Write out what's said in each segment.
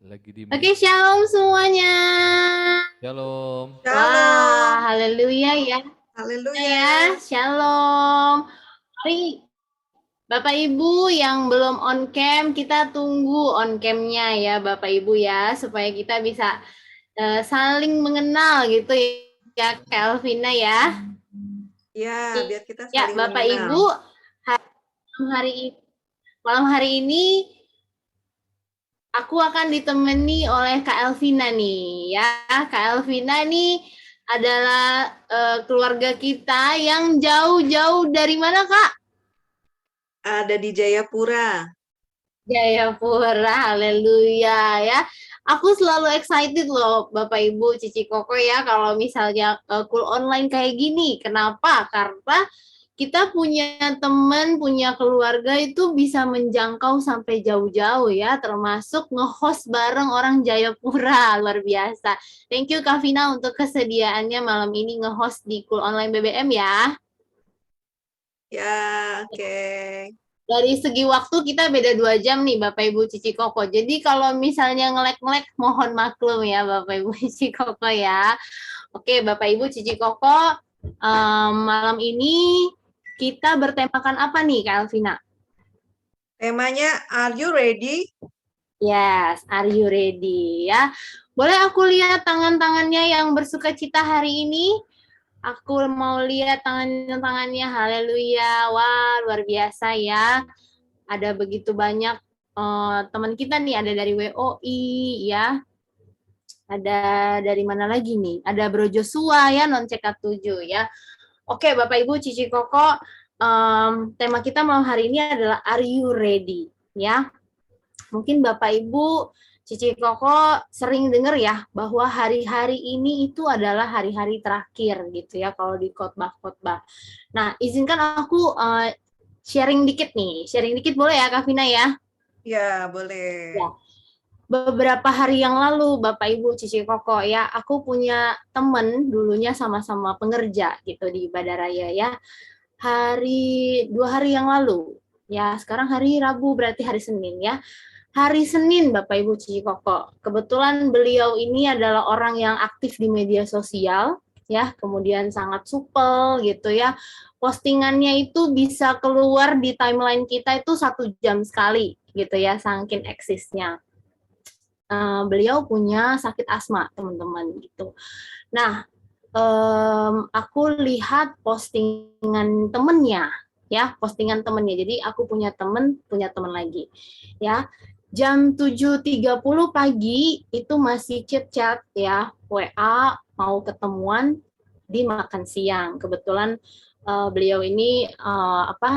Lagi di Oke, mute. shalom semuanya. Shalom. Wah, Shalom. haleluya ya. Haleluya. Ya, shalom. Mari Bapak Ibu yang belum on cam, kita tunggu on cam-nya ya Bapak Ibu ya, supaya kita bisa saling mengenal gitu ya, Kelvina ya. Ya, biar kita Ya, saling Bapak Ibu, mengenal. malam hari ini aku akan ditemani oleh Kak Elvina nih ya. Kak Elvina nih adalah keluarga kita yang jauh-jauh dari mana, Kak? Ada di Jayapura. Jayapura, haleluya ya. Aku selalu excited loh Bapak Ibu Cici Koko ya kalau misalnya cool online kayak gini. Kenapa? Karena kita punya teman, punya keluarga itu bisa menjangkau sampai jauh-jauh ya, termasuk nge-host bareng orang Jayapura, luar biasa. Thank you Kak Vina untuk kesediaannya malam ini nge-host di Cool Online BBM ya. Ya, oke. Dari segi waktu kita beda 2 jam nih Bapak Ibu Cici Koko. Jadi kalau misalnya ngelek-ngelek mohon maklum ya Bapak Ibu Cici Koko ya. Oke Bapak Ibu Cici Koko, malam ini kita bertemakan apa nih Kak Elvina? Temanya Are You Ready? Yes, are you ready ya? Boleh aku lihat tangan-tangannya yang bersuka cita hari ini? Aku mau lihat tangan-tangannya, haleluya. Wah, luar biasa ya. Ada begitu banyak teman kita nih, ada dari WOI ya. Ada dari mana lagi nih? Ada Bro Joshua ya, non CK7 ya. Oke, Bapak Ibu, Cici Koko, tema kita malam hari ini adalah Are You Ready? Ya, mungkin Bapak Ibu, Cici Koko sering dengar ya bahwa hari-hari ini itu adalah hari-hari terakhir gitu ya kalau di khotbah-khotbah. Nah, izinkan aku sharing dikit nih, sharing dikit boleh ya Kak Vina ya? Ya, boleh. Ya. Beberapa hari yang lalu, Bapak Ibu Cici Koko ya, aku punya temen dulunya sama-sama pengerja gitu di Badaraya ya. 2 hari yang lalu, ya sekarang hari Rabu berarti hari Senin ya. Hari Senin Bapak Ibu Cici Koko, kebetulan beliau ini adalah orang yang aktif di media sosial ya, kemudian sangat supel gitu ya. Postingannya itu bisa keluar di timeline kita itu 1 jam sekali gitu ya, saking eksisnya. Beliau punya sakit asma teman-teman gitu. Nah, aku lihat postingan temennya ya, postingan temennya. Jadi aku punya temen lagi ya. Jam 7.30 pagi itu masih chat-chat ya, WA mau ketemuan di makan siang. Kebetulan beliau ini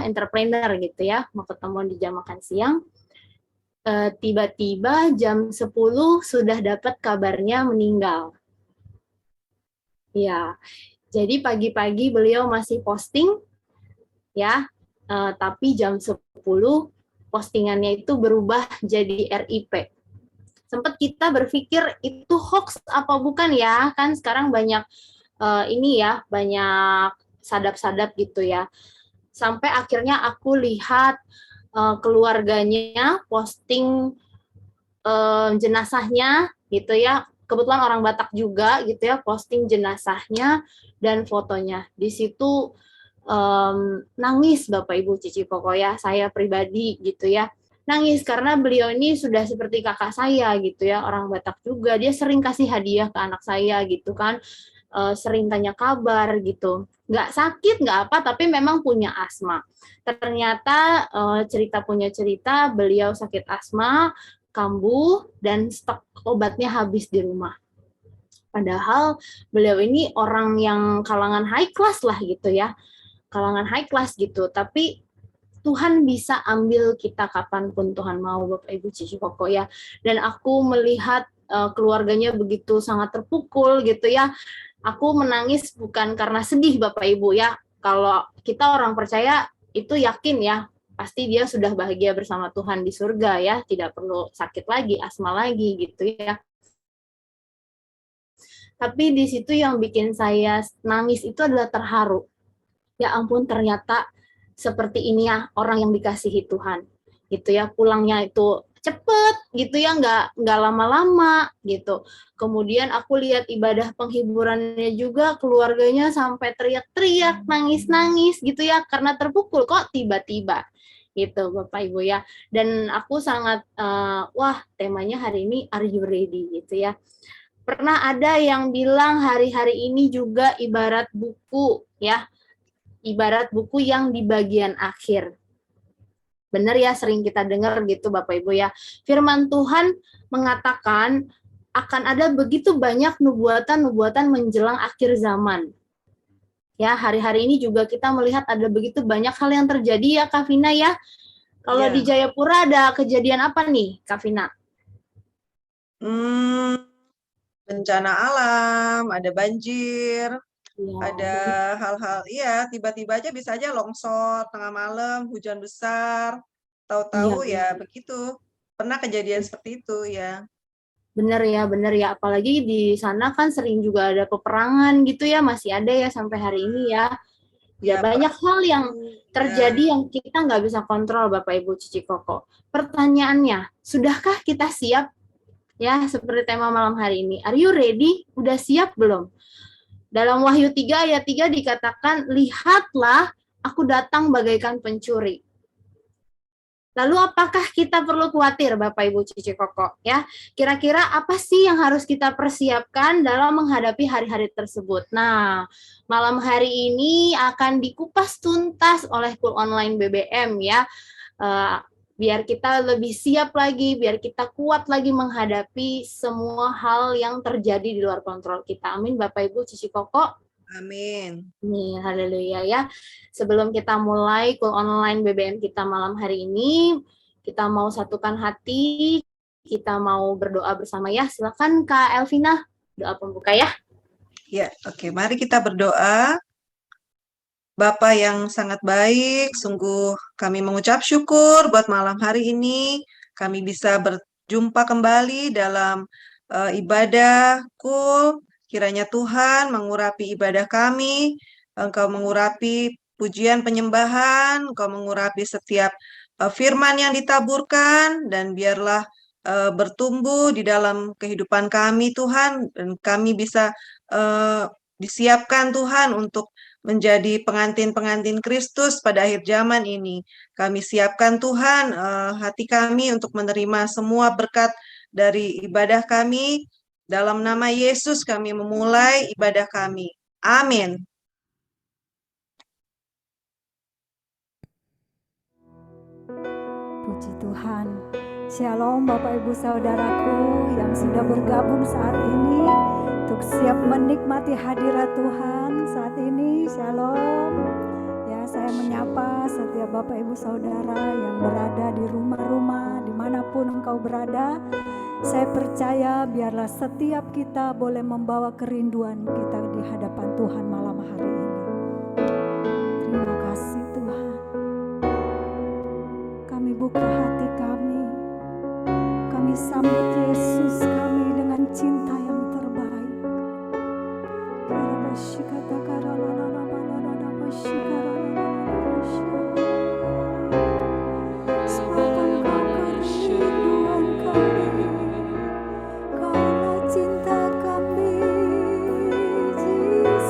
entrepreneur gitu ya, mau ketemuan di jam makan siang. Tiba-tiba jam 10 sudah dapat kabarnya meninggal. Ya, jadi pagi-pagi beliau masih posting ya, tapi jam 10 postingannya itu berubah jadi RIP. Sempat kita berpikir itu hoax apa bukan ya, kan sekarang banyak ini ya, banyak sadap-sadap gitu ya. Sampai akhirnya aku lihat keluarganya posting jenazahnya gitu ya, kebetulan orang Batak juga gitu ya, posting jenazahnya dan fotonya. Di situ nangis Bapak Ibu Cici Koko ya, saya pribadi gitu ya. Nangis karena beliau ini sudah seperti kakak saya gitu ya, orang Batak juga. Dia sering kasih hadiah ke anak saya gitu kan. Sering tanya kabar gitu. Nggak sakit, nggak apa, tapi memang punya asma. Ternyata punya cerita beliau sakit asma, kambuh, dan stok obatnya habis di rumah. Padahal beliau ini orang yang kalangan high class lah gitu ya, kalangan high class gitu, tapi Tuhan bisa ambil kita kapanpun Tuhan mau Bapak Ibu Cici Koko ya. Dan aku melihat keluarganya begitu sangat terpukul gitu ya. Aku menangis bukan karena sedih Bapak Ibu ya. Kalau kita orang percaya itu yakin ya, pasti dia sudah bahagia bersama Tuhan di surga ya, tidak perlu sakit lagi, asma lagi gitu ya. Tapi di situ yang bikin saya nangis itu adalah terharu. Ya ampun, ternyata seperti ini ya orang yang dikasihi Tuhan. Gitu ya, pulangnya itu cepet gitu ya, nggak lama-lama gitu. Kemudian aku lihat ibadah penghiburannya juga, keluarganya sampai teriak-teriak, nangis-nangis gitu ya, karena terpukul kok tiba-tiba gitu Bapak Ibu ya. Dan aku sangat wah, temanya hari ini Are You Ready gitu ya. Pernah ada yang bilang hari-hari ini juga ibarat buku ya, ibarat buku yang di bagian akhir. Benar ya, sering kita dengar gitu Bapak Ibu ya. Firman Tuhan mengatakan akan ada begitu banyak nubuatan-nubuatan menjelang akhir zaman. Ya, hari-hari ini juga kita melihat ada begitu banyak hal yang terjadi ya Kak Vina ya. Kalau di Ya. Jayapura ada kejadian apa nih Kak Vina? Bencana alam, ada banjir, Ya, ada hal-hal, iya, tiba-tiba aja bisa aja longsor tengah malam, hujan besar, tahu-tahu ya begitu. Pernah kejadian seperti itu ya. bener ya. Apalagi di sana kan sering juga ada peperangan gitu ya, masih ada ya sampai hari ini ya. Ya, Ya, banyak hal yang terjadi ya. yang kita nggak bisa kontrol Bapak Ibu Cici Koko. Pertanyaannya, sudahkah kita siap? Ya, seperti tema malam hari ini. Are you ready? Udah siap belum? Dalam Wahyu 3 ayat 3 dikatakan, lihatlah aku datang bagaikan pencuri. Lalu apakah kita perlu khawatir Bapak Ibu Cici Koko ya? Kira-kira apa sih yang harus kita persiapkan dalam menghadapi hari-hari tersebut? Nah, malam hari ini akan dikupas tuntas oleh Cool Online BBM ya. Biar kita lebih siap lagi, biar kita kuat lagi menghadapi semua hal yang terjadi di luar kontrol kita. Amin Bapak Ibu Cici Koko. Amin. Nih, haleluya ya. Sebelum kita mulai Cool Online BBM kita malam hari ini, kita mau satukan hati, kita mau berdoa bersama ya. Silakan Kak Elvina, doa pembuka ya. Ya, oke. Mari kita berdoa. Bapa yang sangat baik, sungguh kami mengucap syukur buat malam hari ini. Kami bisa berjumpa kembali dalam ibadah Kul. Kiranya Tuhan mengurapi ibadah kami, Engkau mengurapi pujian penyembahan, Engkau mengurapi setiap firman yang ditaburkan, dan biarlah bertumbuh di dalam kehidupan kami Tuhan, dan kami bisa disiapkan Tuhan untuk menjadi pengantin-pengantin Kristus pada akhir zaman ini. Kami siapkan Tuhan hati kami untuk menerima semua berkat dari ibadah kami. Dalam nama Yesus kami memulai ibadah kami. Amin. Puji Tuhan. Shalom Bapak Ibu Saudaraku yang sudah bergabung saat ini untuk siap menikmati hadirat Tuhan saat ini. Shalom. Ya, saya menyapa setiap Bapak Ibu Saudara yang berada di rumah-rumah, dimanapun engkau berada. Saya percaya biarlah setiap kita boleh membawa kerinduan kita di hadapan Tuhan malam hari ini. Terima kasih Tuhan. Kami buka hati kami. Kami sambut Yesus kami dengan cinta yang terbaik. Sebab Engkau kerinduan kami, Kaulah cinta kami, Jesus.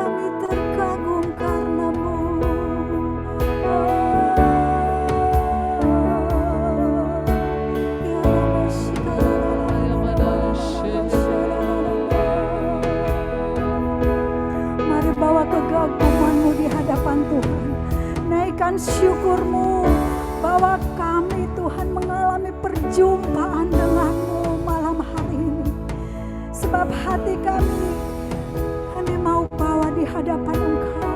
Kami terkagum karena-Mu. Mari bawa kegaguman-Mu di hadapan Tuhan. Naikkan syukur-Mu bahwa kami Tuhan mengalami perjumpaan dengan-Mu malam hari ini. Sebab hati kami mau bawa di hadapan Engkau.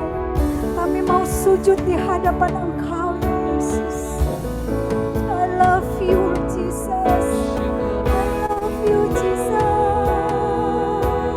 Kami mau sujud di hadapan Engkau, Yesus. I love you, Jesus. I love you, Jesus. I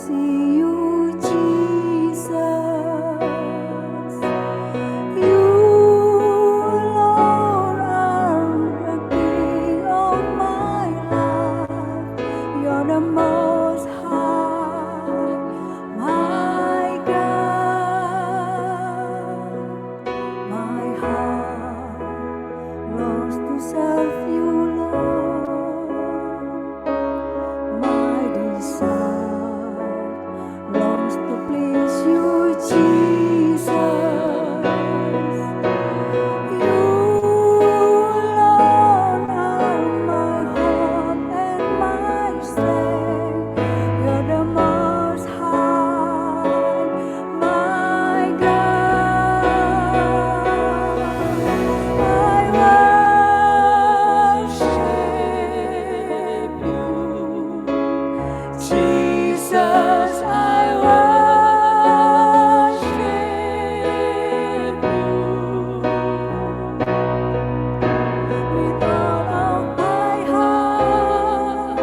see you, Jesus. You alone are the King of my life. You're the Most High, my God. My heart longs to serve you, Lord. My desire longs to please you, Jesus. You alone are my hope and my strength. You're the Most High, my God. I worship you, Jesus. I worship you with all of my heart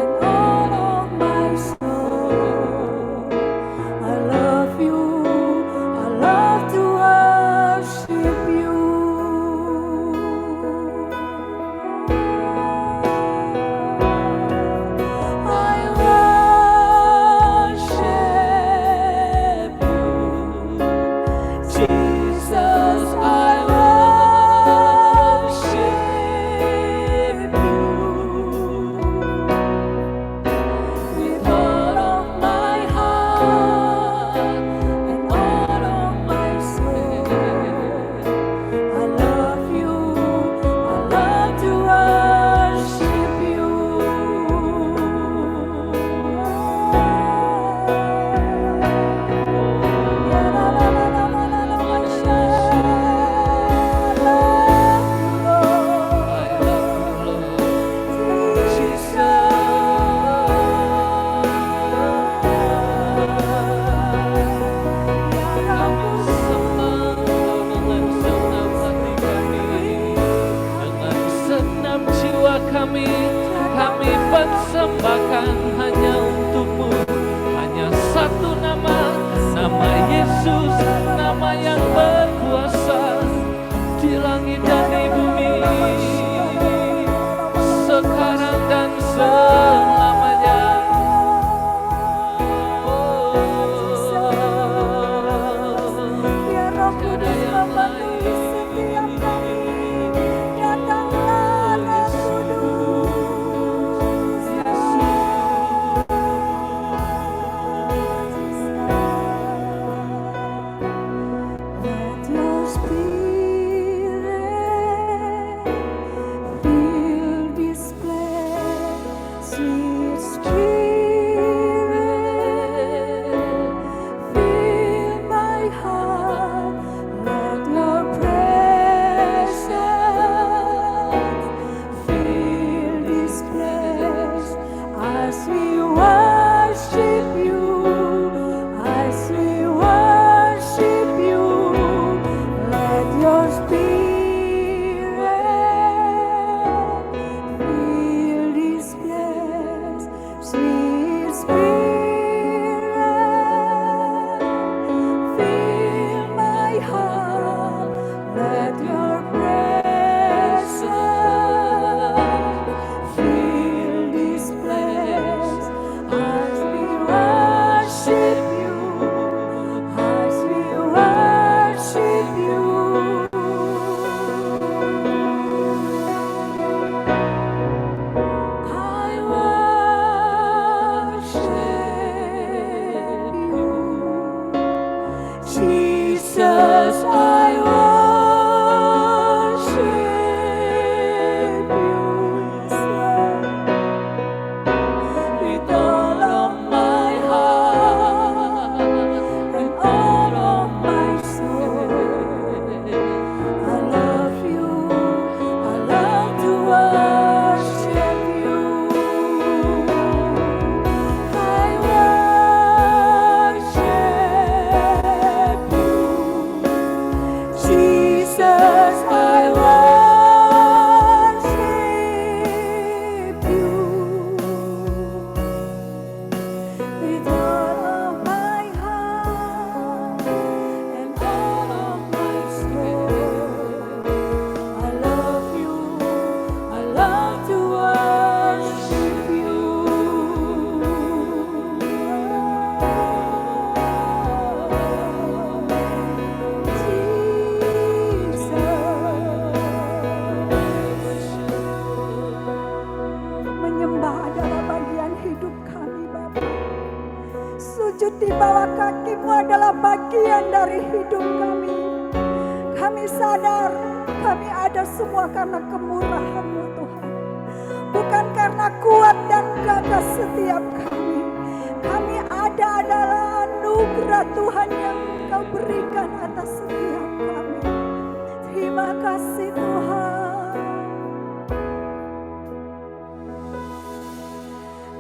and all of my soul. I love you. I love to worship you. I worship you, Jesus. I worship you with all of my heart and all of my soul. I love you. I love to worship you. Dengan senam jiwa kami persembahkan hanya untukmu. Hanya satu nama, nama Yesus, nama yang berkuasa di langit dan di bumi, sekarang dan selamanya. Biar Roh Kudus memenuhi setiap kami. Datanglah Roh Kudus. Let your spirit sujud di bawah kaki-Mu adalah bagian dari hidup kami. Kami sadar kami ada semua karena kemurahan-Mu Tuhan, bukan karena kuat dan gagah setiap kami. Kami ada adalah anugerah Tuhan yang Engkau berikan atas setiap kami. Terima kasih Tuhan.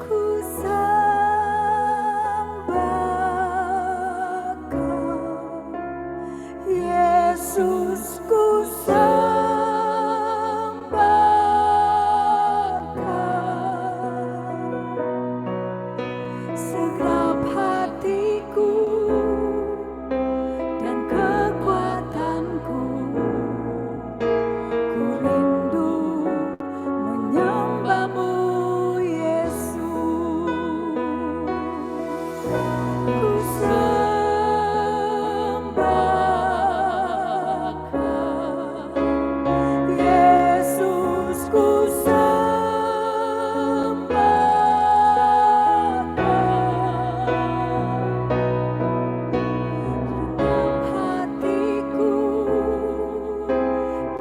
Ku sembah Kau, Yesus, ku sembah Kau. Segenap hatiku dan kekuatanku, ku rindu menyembah-Mu Yesus. Ku sembah Kau, Yesus, ku sembah Kau. Genap hatiku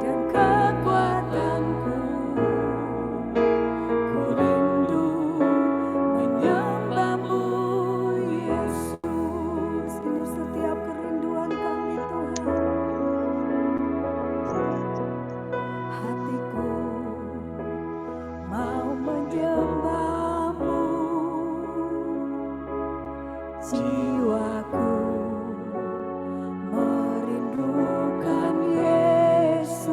dan kekuatanku, ku rindu menyembah-Mu Yesus. Ini setiap kerinduan kami Tuhan. Hatiku mau menyembah-Mu, jiwaku merindukan Yesus.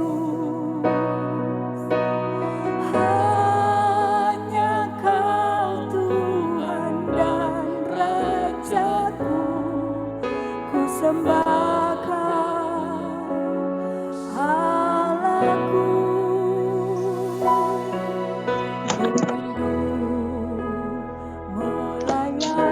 Hanya Kau Tuhan dan Rajaku, ku sembah Kau Allahku. Ku rindu melayani-Mu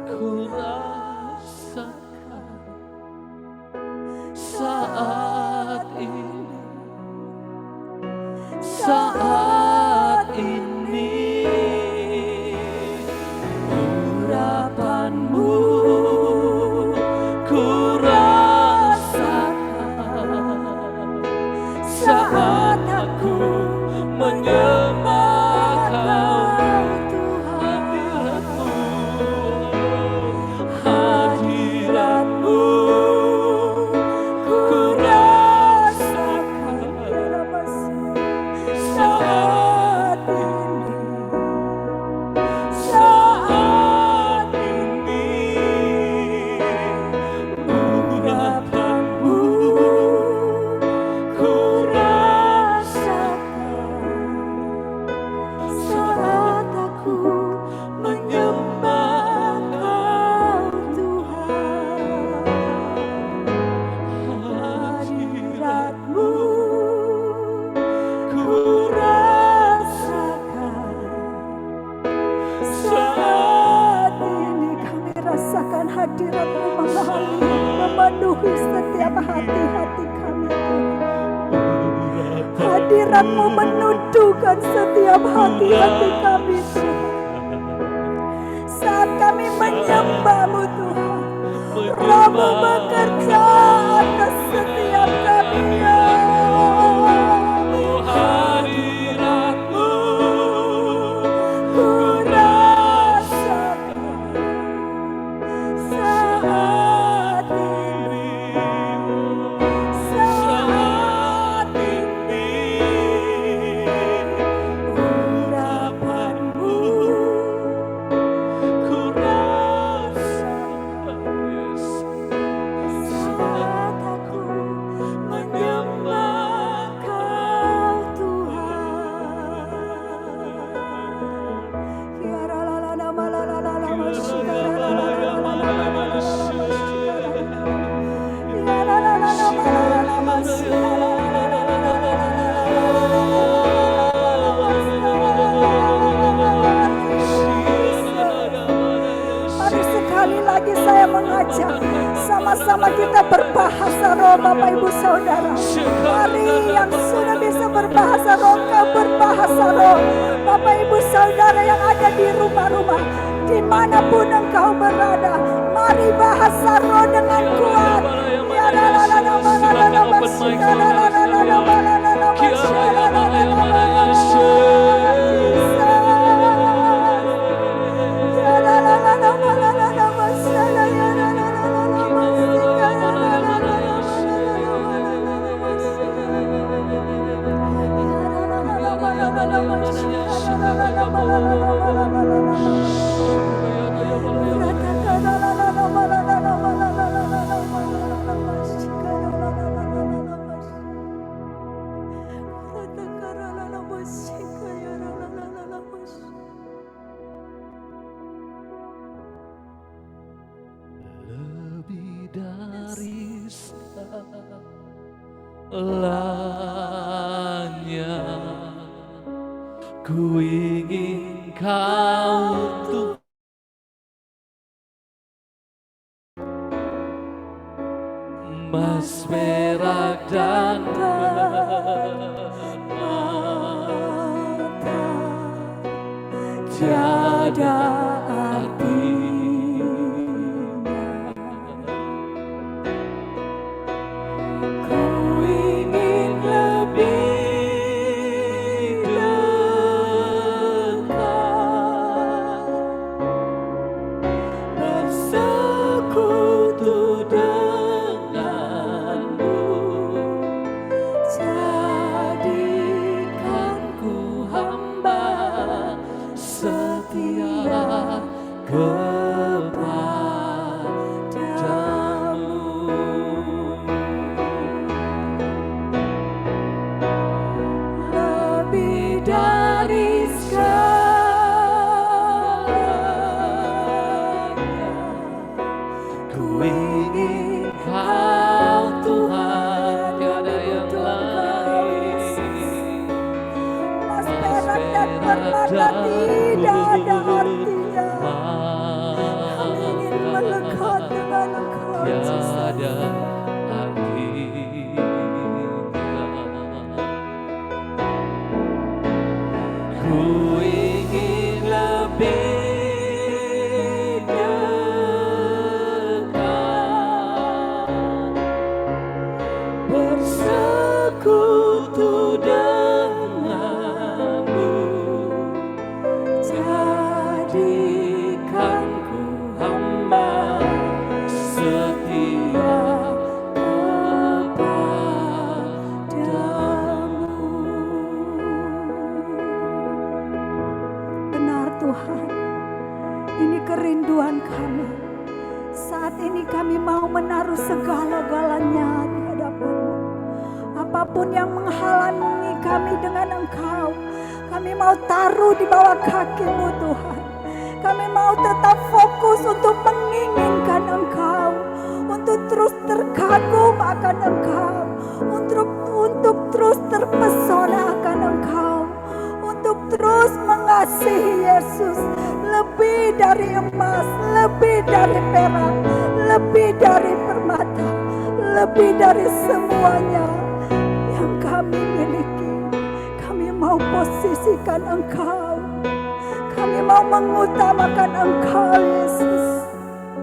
ku rasakan saat ini, saat ini urapanmu ku rasakan saat aku menyembah hadiratmu, hadiratmu ku rasakan saat ini, saat ini urapanmu ku rasakan saat aku menyembah Kau Tuhan, hadiratmu ku rasakan saat ini. Kami rasakan hadirat-Mu memenuhi setiap hati-hati kami. Hadirat-Mu menuduhkan setiap hati-hati kami, Tuhan. Saat kami menyembah-Mu, Tuhan, Roh-Mu bekerja atas setiap kami, ya. hadiratmu Ku rasakan saat ini, saat ini urapanmu ku rasakan, yes, saat aku menyembah Kau Tuhan. Ya la la la la la la la la la la ya la la la la la Mari sekali lagi saya mengajak sama-sama kita berbahasa roh, Bapak Ibu Saudara. Mari yang sudah bisa berbahasa roh, kau berbahasa roh. Bapak Ibu Saudara yang ada di rumah-rumah, dimanapun engkau berada, mari bahasa roh dengan kuat. Ya la la la la la la la la la la la la lebih dari segalanya ku ingin Kau Tuhan, emas perak dan permata tiada artinya. Ku ingin lebih dekat bersekutu denganmu, jadikan ku hamba setia kepadamu. Lebih dari segalanya ku ingin Kau Tuhan, tiada yang lain. Mas perak dan permata tidak ada artinya. Kami tiada artinya. Ku ingin lebih dekat, bersekutu denganmu, jadikan ku hamba setia kepadamu. Benar Tuhan, ini kerinduan kami. Saat ini kami mau menaruh segala-galanya di hadapan-Mu. Apapun yang menghalangi kami dengan Engkau, kami mau taruh di bawah kaki-Mu Tuhan. Kami mau tetap fokus untuk menginginkan Engkau, untuk terus terkagum akan Engkau, untuk terus terpesona akan Engkau, untuk terus mengasihi Yesus lebih dari emas, lebih dari perak, lebih dari permata, lebih dari semuanya yang kami miliki. Kami mau posisikan Engkau, kami mau mengutamakan Engkau Yesus.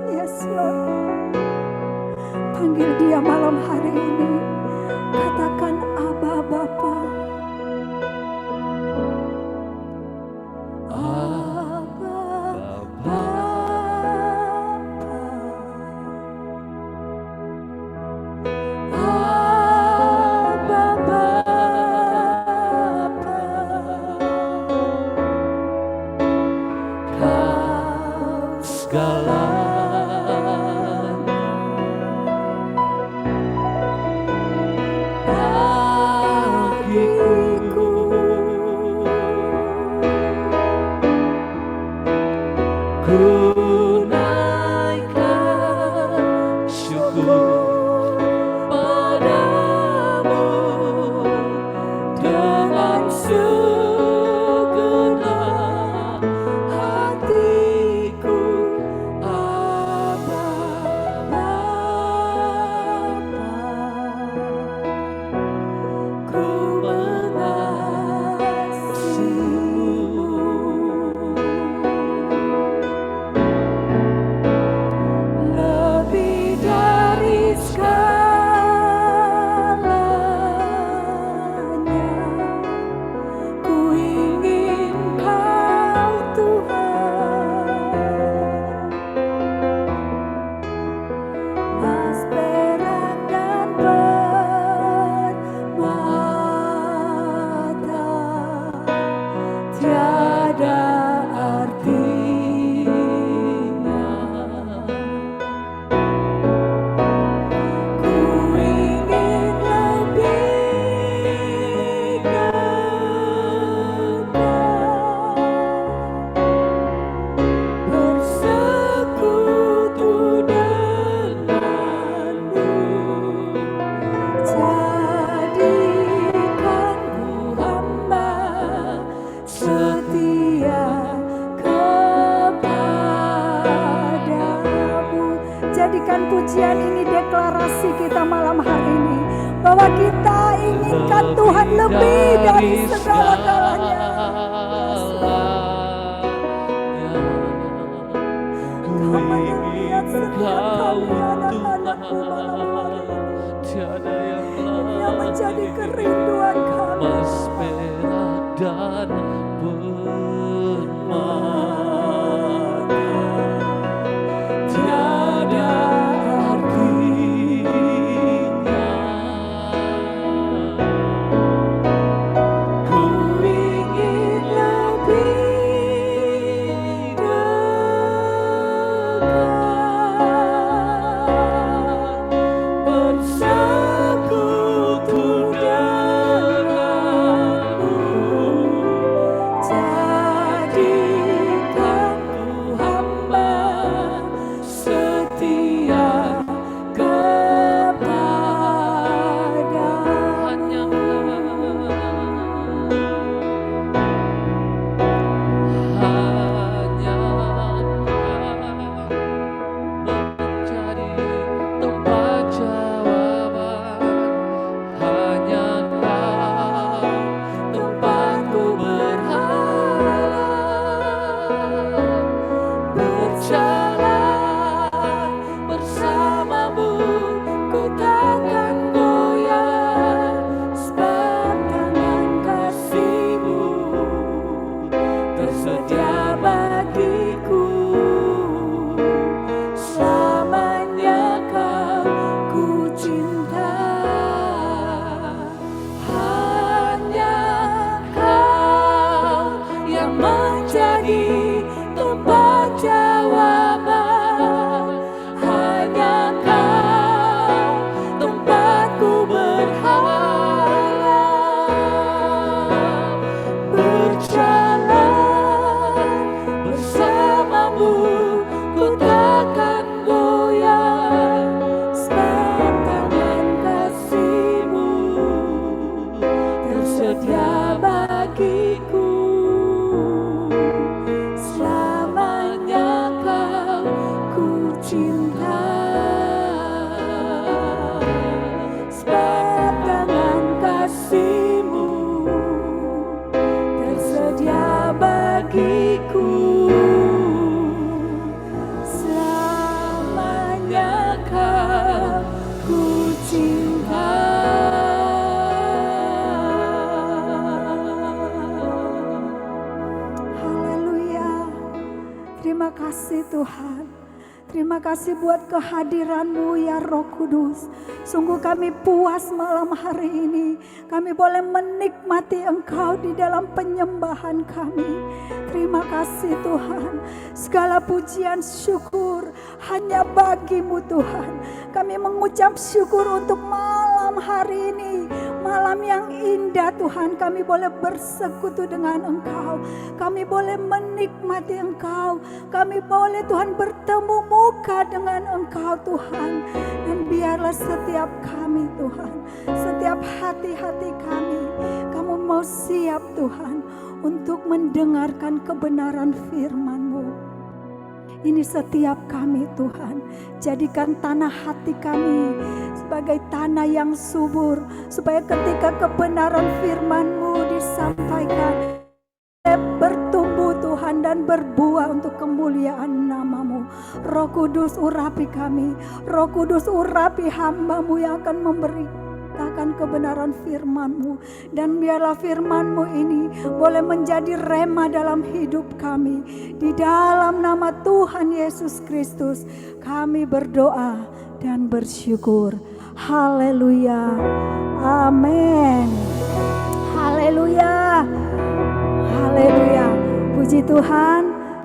Yes Lord, panggil Dia malam hari ini, katakan Aba Bapa. Jadikan pujian ini deklarasi kita malam hari ini, bahwa kita inginkan Tuhan lebih dari segala-galanya. Kau melihat setiap kami anak-anak-Mu malam hari ini, yang menjadi kerinduan kami. Emas, perak, dan permata tiada artinya. Ku ingin lebih dekat, bersekutu denganmu, selamanya kau ku cinta. Haleluya. Terima kasih Tuhan. Terima kasih buat kehadiran-Mu ya Roh Kudus. Sungguh kami puas malam hari ini. Kami boleh menikmati Engkau di dalam penyembahan kami. Terima kasih Tuhan. Segala pujian syukur hanya bagi-Mu Tuhan. Kami mengucap syukur untuk malam hari ini. Malam yang indah Tuhan, kami boleh bersekutu dengan Engkau. Kami boleh menikmati Engkau. Kami boleh Tuhan bertemu muka dengan Engkau Tuhan. Dan biarlah setiap kami Tuhan, setiap hati-hati kami, Kamu mau siap Tuhan untuk mendengarkan kebenaran firman-Mu. Ini setiap kami Tuhan, jadikan tanah hati kami sebagai tanah yang subur, supaya ketika kebenaran firman-Mu disampaikan, bertumbuh Tuhan dan berbuah untuk kemuliaan nama-Mu. Roh Kudus urapi kami, Roh Kudus urapi hamba-Mu yang akan memberitakan kebenaran firman-Mu. Dan biarlah firman-Mu ini boleh menjadi rema dalam hidup kami. Di dalam nama Tuhan Yesus Kristus kami berdoa dan bersyukur. Haleluya. Amin. Haleluya. Haleluya. Puji Tuhan.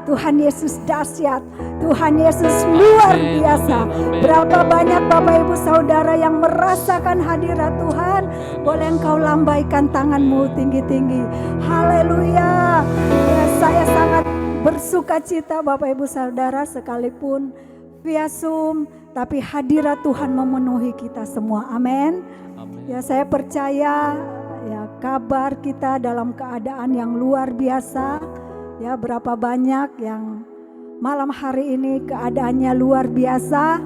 Tuhan Yesus dahsyat. Tuhan Yesus luar biasa. Berapa banyak Bapak Ibu Saudara yang merasakan hadirat Tuhan, boleh engkau lambaikan tanganmu tinggi-tinggi. Haleluya. Ya, saya sangat bersuka cita Bapak Ibu Saudara, sekalipun via Zoom, tapi hadirat Tuhan memenuhi kita semua. Amin. Ya, saya percaya ya kabar kita dalam keadaan yang luar biasa. Ya, berapa banyak yang malam hari ini keadaannya luar biasa.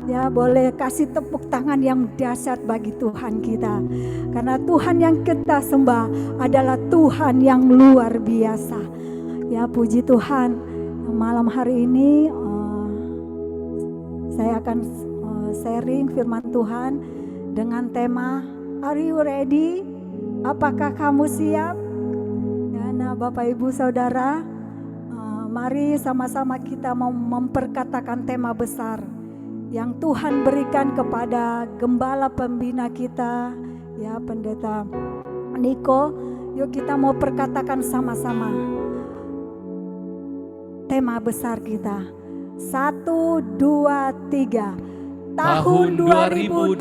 Ya, boleh kasih tepuk tangan yang dahsyat bagi Tuhan kita. Karena Tuhan yang kita sembah adalah Tuhan yang luar biasa. Ya, puji Tuhan. Malam hari ini saya akan sharing firman Tuhan dengan tema Are you ready? Apakah kamu siap? Ya, nah Bapak Ibu Saudara, mari sama-sama kita mau memperkatakan tema besar yang Tuhan berikan kepada gembala pembina kita, ya Pendeta Niko. Yuk kita mau perkatakan sama-sama tema besar kita. 1, 2, 3. Tahun 2022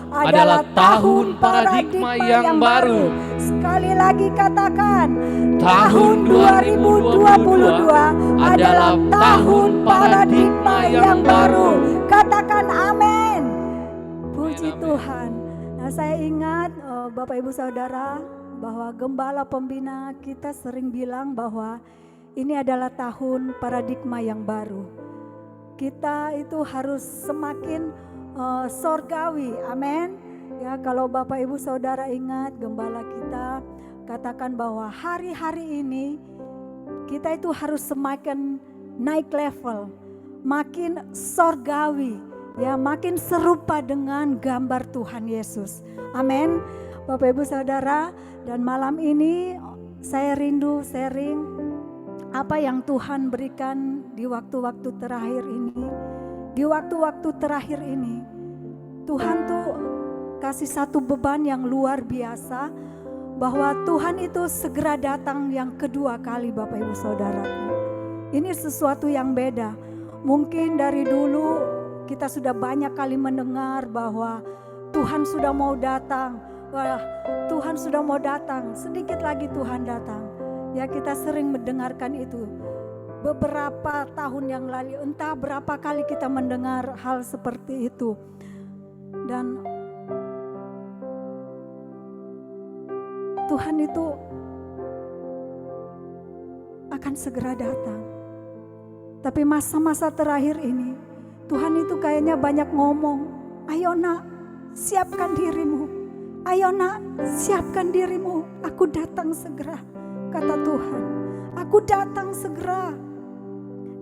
adalah tahun paradigma yang baru. Sekali lagi katakan, tahun 2022 adalah tahun paradigma yang baru. Katakan amin. Puji Tuhan. Nah, saya ingat Bapak Ibu Saudara, bahwa gembala pembina kita sering bilang bahwa ini adalah tahun paradigma yang baru. Kita itu harus semakin sorgawi, amin. Ya, kalau Bapak Ibu Saudara ingat gembala kita katakan bahwa hari-hari ini kita itu harus semakin naik level, makin sorgawi, ya, makin serupa dengan gambar Tuhan Yesus, amin. Bapak Ibu Saudara, dan malam ini saya rindu sharing apa yang Tuhan berikan di waktu-waktu terakhir ini. Di waktu-waktu terakhir ini, Tuhan tuh kasih satu beban yang luar biasa, bahwa Tuhan itu segera datang yang kedua kali Bapak Ibu Saudaraku. Ini sesuatu yang beda. Mungkin dari dulu kita sudah banyak kali mendengar bahwa Tuhan sudah mau datang. Wah, Tuhan sudah mau datang, sedikit lagi Tuhan datang. Ya, kita sering mendengarkan itu. Beberapa tahun yang lalu, entah berapa kali kita mendengar hal seperti itu. Dan Tuhan itu akan segera datang. Tapi masa-masa terakhir ini, Tuhan itu kayaknya banyak ngomong, ayo nak, siapkan dirimu. Ayo nak, siapkan dirimu, aku datang segera. Kata Tuhan, Aku datang segera.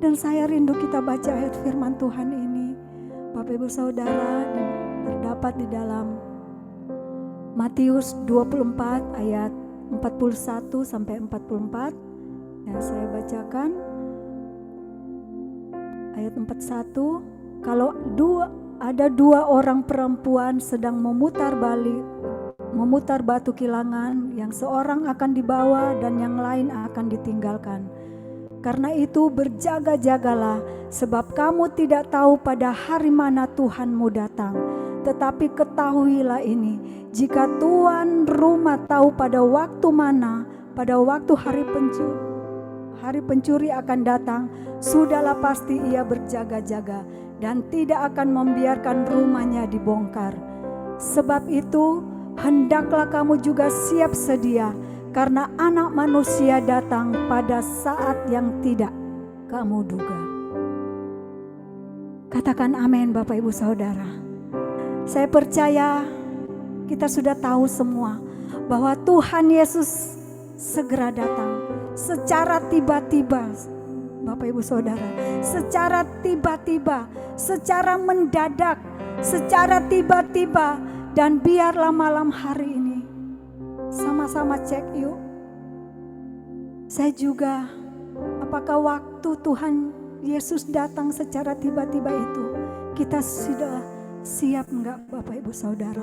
Dan saya rindu kita baca ayat firman Tuhan ini, Bapak Ibu Saudara, terdapat di dalam Matius 24 ayat 41 sampai 44. Ya, saya bacakan ayat 41. Kalau ada dua orang perempuan sedang memutar batu kilangan, yang seorang akan dibawa dan yang lain akan ditinggalkan. Karena itu berjaga-jagalah, sebab kamu tidak tahu pada hari mana Tuhanmu datang. Tetapi ketahuilah ini, jika tuan rumah tahu pada waktu mana, pada waktu hari pencuri akan datang, sudahlah pasti ia berjaga-jaga dan tidak akan membiarkan rumahnya dibongkar. Sebab itu, hendaklah kamu juga siap sedia, karena Anak Manusia datang pada saat yang tidak kamu duga. Katakan amin, Bapak Ibu Saudara. Saya percaya kita sudah tahu semua bahwa Tuhan Yesus segera datang secara tiba-tiba. Bapak Ibu Saudara, secara tiba-tiba, secara mendadak, secara tiba-tiba. Dan biarlah malam hari ini sama-sama cek yuk. Saya juga, apakah waktu Tuhan Yesus datang secara tiba-tiba itu kita sudah siap enggak, Bapak Ibu Saudara?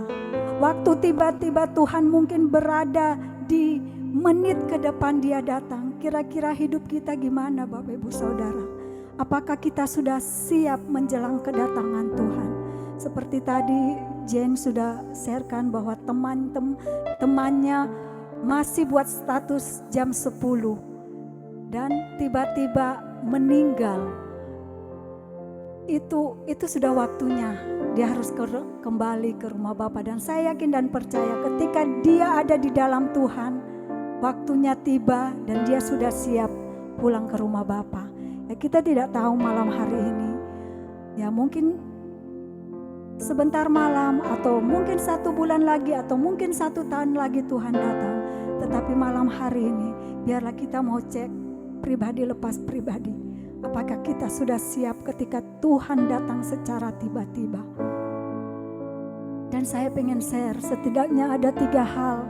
Waktu tiba-tiba Tuhan mungkin berada di menit ke depan dia datang, kira-kira hidup kita gimana, Bapak Ibu Saudara? Apakah kita sudah siap menjelang kedatangan Tuhan? Seperti tadi Jane sudah sharekan bahwa temannya masih buat status jam 10 dan tiba-tiba meninggal. Itu sudah waktunya. Dia harus kembali ke rumah Bapa. Dan saya yakin dan percaya ketika dia ada di dalam Tuhan, waktunya tiba dan dia sudah siap pulang ke rumah Bapa. Ya, kita tidak tahu malam hari ini. Ya, mungkin sebentar malam, atau mungkin 1 bulan lagi, atau mungkin 1 tahun lagi Tuhan datang. Tetapi malam hari ini biarlah kita mau cek pribadi lepas pribadi. Apakah kita sudah siap ketika Tuhan datang secara tiba-tiba? Dan saya pengen share setidaknya ada 3 hal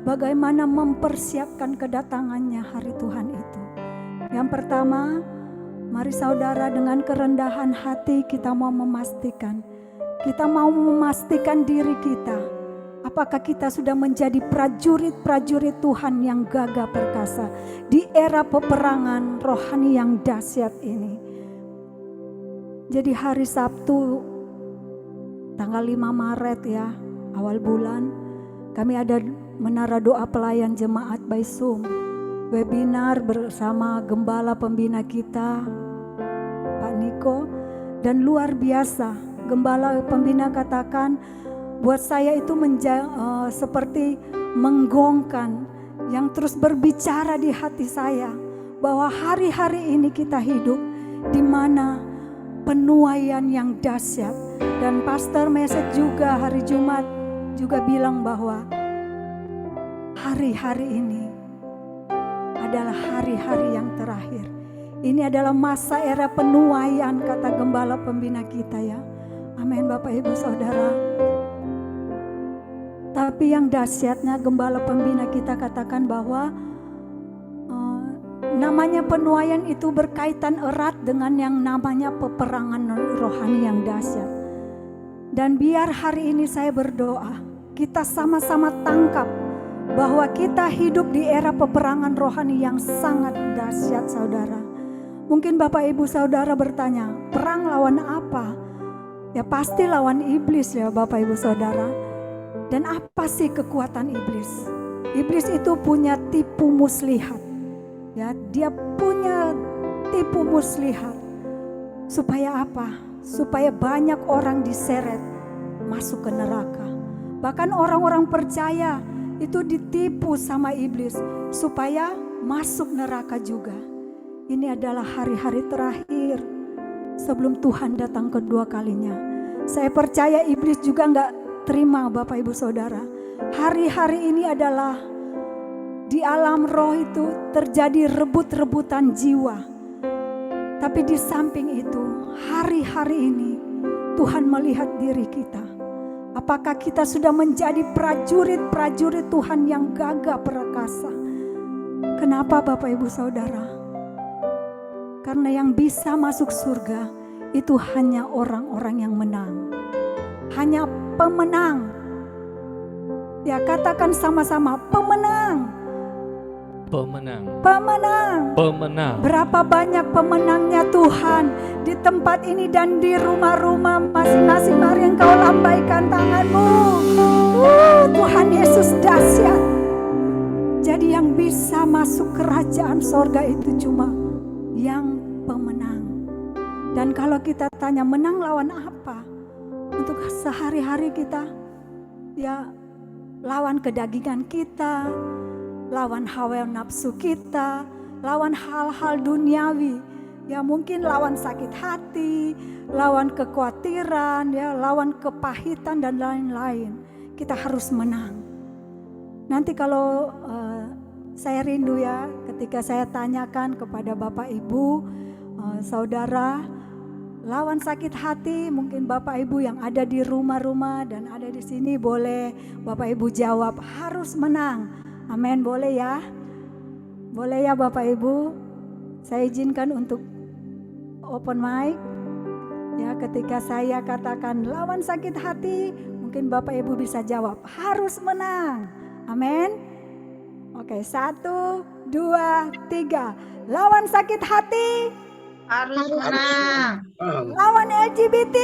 bagaimana mempersiapkan kedatangannya hari Tuhan itu. Yang pertama, mari saudara dengan kerendahan hati kita mau memastikan diri kita, apakah kita sudah menjadi prajurit-prajurit Tuhan yang gagah perkasa di era peperangan rohani yang dahsyat ini. Jadi hari Sabtu tanggal 5 Maret ya, awal bulan, kami ada menara doa pelayan jemaat by Zoom, webinar bersama gembala pembina kita Pak Niko, dan luar biasa. Gembala pembina katakan, buat saya itu seperti menggongkan yang terus berbicara di hati saya bahwa hari-hari ini kita hidup di mana penuaian yang dahsyat. Dan pastor message juga hari Jumat juga bilang bahwa hari-hari ini adalah hari-hari yang terakhir. Ini adalah masa era penuaian, kata gembala pembina kita ya. Amin, Bapak Ibu Saudara. Tapi yang dahsyatnya gembala pembina kita katakan bahwa namanya penuaian itu berkaitan erat dengan yang namanya peperangan rohani yang dahsyat. Dan biar hari ini saya berdoa, kita sama-sama tangkap bahwa kita hidup di era peperangan rohani yang sangat dahsyat, saudara. Mungkin Bapak Ibu Saudara bertanya, perang lawan apa? Ya pasti lawan iblis ya Bapak Ibu Saudara. Dan apa sih kekuatan iblis? Iblis itu punya tipu muslihat. Ya, dia punya tipu muslihat. Supaya apa? Supaya banyak orang diseret masuk ke neraka. Bahkan orang-orang percaya itu ditipu sama iblis supaya masuk neraka juga. Ini adalah hari-hari terakhir sebelum Tuhan datang kedua kalinya. Saya percaya iblis juga enggak terima Bapak Ibu Saudara. Hari-hari ini adalah di alam roh itu terjadi rebut-rebutan jiwa. Tapi di samping itu, hari-hari ini Tuhan melihat diri kita. Apakah kita sudah menjadi prajurit-prajurit Tuhan yang gagah perkasa? Kenapa Bapak Ibu Saudara? Karena yang bisa masuk surga itu hanya orang-orang yang menang. Hanya pemenang. Ya, katakan sama-sama, pemenang. Pemenang. Pemenang. Pemenang. Berapa banyak pemenangnya Tuhan di tempat ini dan di rumah-rumah masing-masing. Mari engkau lambaikan tanganmu. Tuhan Yesus dahsyat. Jadi yang bisa masuk kerajaan sorga itu cuma yang pemenang. Dan kalau kita tanya menang lawan apa? Untuk sehari-hari kita, ya lawan kedagingan kita, lawan hawa nafsu kita, lawan hal-hal duniawi. Ya mungkin lawan sakit hati, lawan kekhawatiran, ya lawan kepahitan dan lain-lain. Kita harus menang. Nanti kalau saya rindu ya ketika saya tanyakan kepada Bapak Ibu, saudara, lawan sakit hati, mungkin Bapak Ibu yang ada di rumah-rumah dan ada di sini boleh Bapak Ibu jawab harus menang. Amin, boleh ya? Boleh ya Bapak Ibu? Saya izinkan untuk open mic. Ya, ketika saya katakan lawan sakit hati, mungkin Bapak Ibu bisa jawab harus menang. Amin. Oke, 1, 2, 3. Lawan sakit hati harus menang. lawan LGBT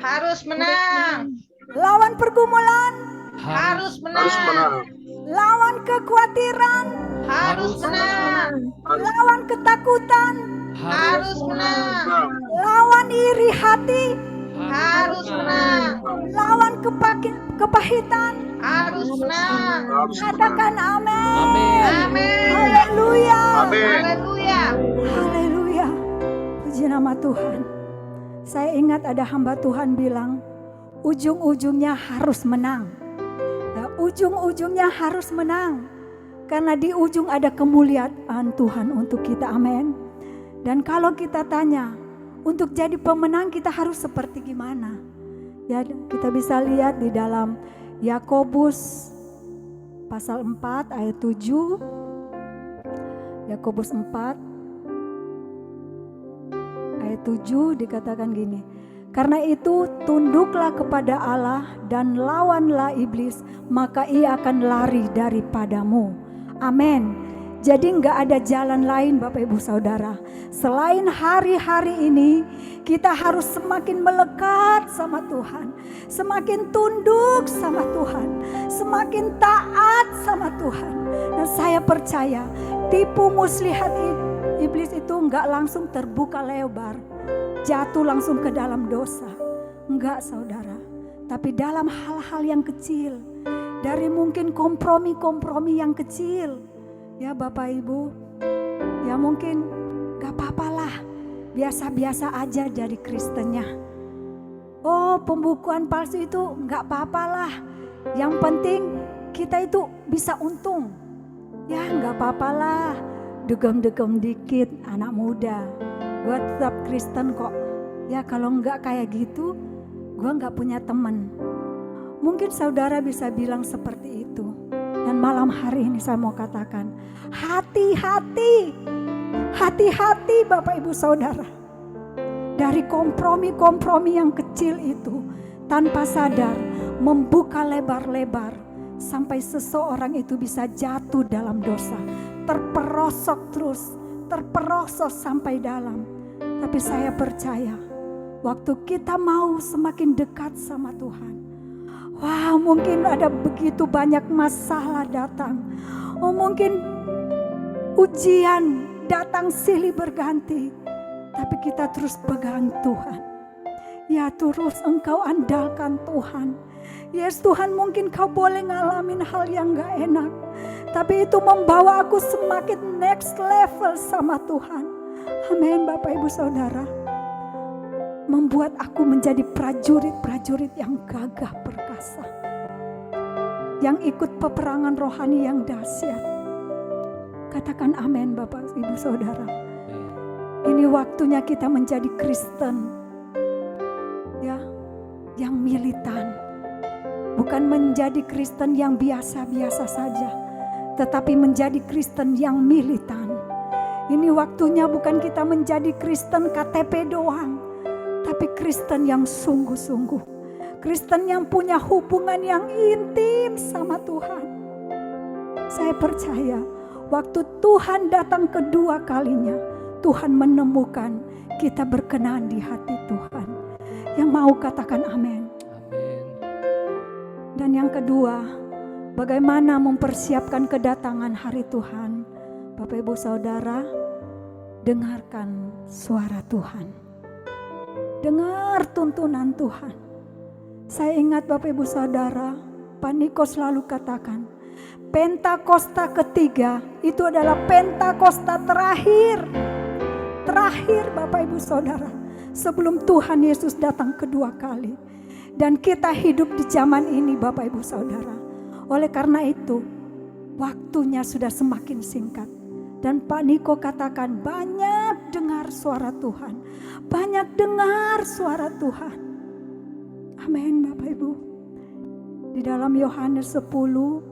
Harus menang. lawan pergumulan, Harus menang. lawan kekhawatiran, Harus menang. lawan ketakutan, Harus menang. lawan iri hati, Harus menang. lawan kepahitan. Harus menang. Katakan amin. Amin. Amin. Haleluya. Haleluya. Haleluya. Puji nama Tuhan. Saya ingat ada hamba Tuhan bilang, ujung-ujungnya harus menang. Nah, ujung-ujungnya harus menang. Karena di ujung ada kemuliaan Tuhan untuk kita. Amin. Dan kalau kita tanya, untuk jadi pemenang kita harus seperti gimana? Ya, kita bisa lihat di dalam Yakobus pasal 4 ayat 7. Yakobus 4 ayat 7 dikatakan gini. Karena itu tunduklah kepada Allah dan lawanlah iblis, maka ia akan lari daripadamu. Amin. Jadi enggak ada jalan lain Bapak Ibu Saudara. Selain hari-hari ini kita harus semakin melekat sama Tuhan. Semakin tunduk sama Tuhan. Semakin taat sama Tuhan. Dan saya percaya tipu muslihat iblis itu enggak langsung terbuka lebar. Jatuh langsung ke dalam dosa. Enggak saudara. Tapi dalam hal-hal yang kecil. Dari mungkin kompromi-kompromi yang kecil. Ya Bapak Ibu, ya mungkin gak apa-apalah, biasa-biasa aja jadi Kristennya. Oh, pembukuan palsu itu gak apa-apalah, yang penting kita itu bisa untung. Ya gak apa-apalah, degem-degem dikit anak muda, gue tetap Kristen kok. Ya kalau gak kayak gitu, gue gak punya teman. Mungkin saudara bisa bilang seperti itu. Dan malam hari ini saya mau katakan, hati-hati Bapak Ibu Saudara. Dari kompromi-kompromi yang kecil itu, tanpa sadar membuka lebar-lebar sampai seseorang itu bisa jatuh dalam dosa. Terperosok terus, terperosok sampai dalam. Tapi saya percaya, waktu kita mau semakin dekat sama Tuhan, wah, mungkin ada begitu banyak masalah datang. Oh, mungkin ujian datang silih berganti. Tapi kita terus pegang Tuhan. Ya, terus engkau andalkan Tuhan. Yes, Tuhan, mungkin kau boleh ngalamin hal yang gak enak. Tapi itu membawa aku semakin next level sama Tuhan. Amin Bapak Ibu Saudara. Membuat aku menjadi prajurit-prajurit yang gagah perkasa. Yang ikut peperangan rohani yang dahsyat. Katakan amin Bapak Ibu Saudara. Ini waktunya kita menjadi Kristen ya, yang militan. Bukan menjadi Kristen yang biasa-biasa saja, tetapi menjadi Kristen yang militan. Ini waktunya bukan kita menjadi Kristen KTP doang, tapi Kristen yang sungguh-sungguh. Kristen yang punya hubungan yang intim sama Tuhan. Saya percaya waktu Tuhan datang kedua kalinya, Tuhan menemukan kita berkenan di hati Tuhan. Yang mau katakan amin. Dan yang kedua, bagaimana mempersiapkan kedatangan hari Tuhan. Bapak Ibu Saudara, dengarkan suara Tuhan. Dengar tuntunan Tuhan. Saya ingat Bapak Ibu Saudara, Pak Niko selalu katakan, Pentakosta ketiga itu adalah Pentakosta terakhir. Terakhir Bapak Ibu Saudara, sebelum Tuhan Yesus datang kedua kali. Dan kita hidup di zaman ini Bapak Ibu Saudara. Oleh karena itu, waktunya sudah semakin singkat. Dan Pak Niko katakan, banyak dengar suara Tuhan. Banyak dengar suara Tuhan. Amin Bapak Ibu. Di dalam Yohanes 10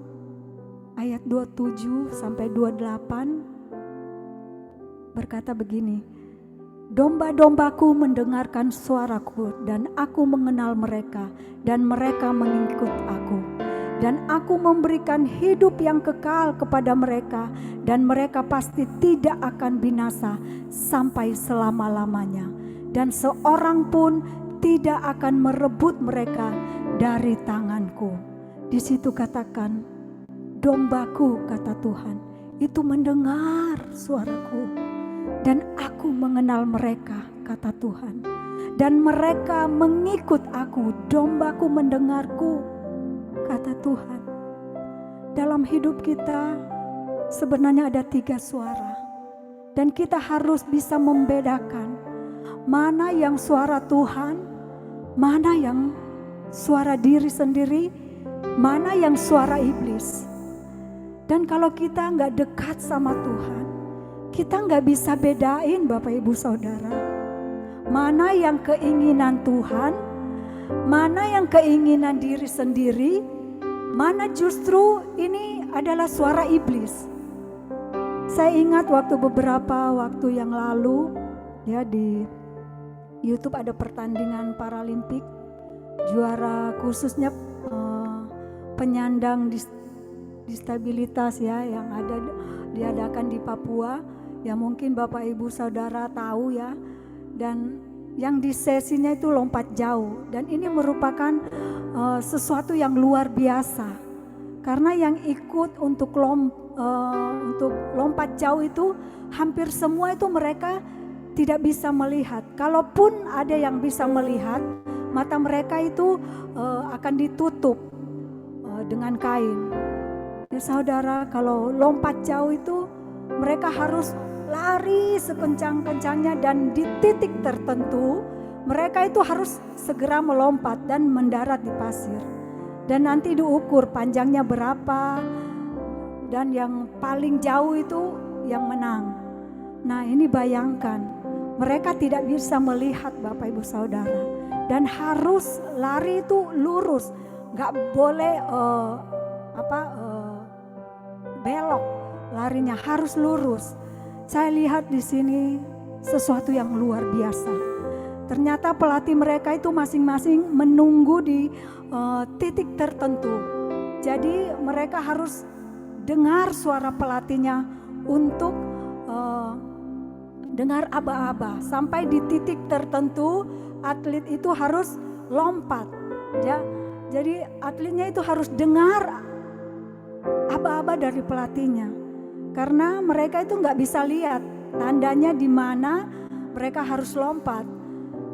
ayat 27 sampai 28 berkata begini. Domba-dombaku mendengarkan suaraku dan aku mengenal mereka dan mereka mengikut aku. Dan aku memberikan hidup yang kekal kepada mereka dan mereka pasti tidak akan binasa sampai selama-lamanya. Dan seorang pun tidak akan merebut mereka dari tanganku. Di situ katakan, dombaku kata Tuhan, itu mendengar suaraku. Dan aku mengenal mereka, kata Tuhan. Dan mereka mengikut aku, dombaku mendengarku, kata Tuhan. Dalam hidup kita sebenarnya ada 3 suara. Dan kita harus bisa membedakan mana yang suara Tuhan, mana yang suara diri sendiri, mana yang suara iblis. Dan kalau kita gak dekat sama Tuhan, kita nggak bisa bedain Bapak Ibu Saudara, mana yang keinginan Tuhan, mana yang keinginan diri sendiri, mana justru ini adalah suara iblis. Saya ingat beberapa waktu yang lalu ya, di YouTube ada pertandingan Paralimpik, juara khususnya penyandang disabilitas ya, yang diadakan di Papua. Ya mungkin Bapak Ibu Saudara tahu ya. Dan yang di sesinya itu lompat jauh. Dan ini merupakan sesuatu yang luar biasa. Karena yang ikut untuk lompat jauh itu hampir semua itu mereka tidak bisa melihat. Kalaupun ada yang bisa melihat, mata mereka itu akan ditutup dengan kain. Ya saudara, kalau lompat jauh itu mereka harus lari sekencang-kencangnya dan di titik tertentu mereka itu harus segera melompat dan mendarat di pasir. Dan nanti diukur panjangnya berapa dan yang paling jauh itu yang menang. Nah ini bayangkan, mereka tidak bisa melihat Bapak Ibu Saudara dan harus lari itu lurus, gak boleh belok, larinya harus lurus. Saya lihat di sini sesuatu yang luar biasa. Ternyata pelatih mereka itu masing-masing menunggu di titik tertentu. Jadi mereka harus dengar suara pelatihnya untuk dengar aba-aba. Sampai di titik tertentu atlet itu harus lompat. Ya, jadi atletnya itu harus dengar aba-aba dari pelatihnya. Karena mereka itu nggak bisa lihat tandanya di mana mereka harus lompat.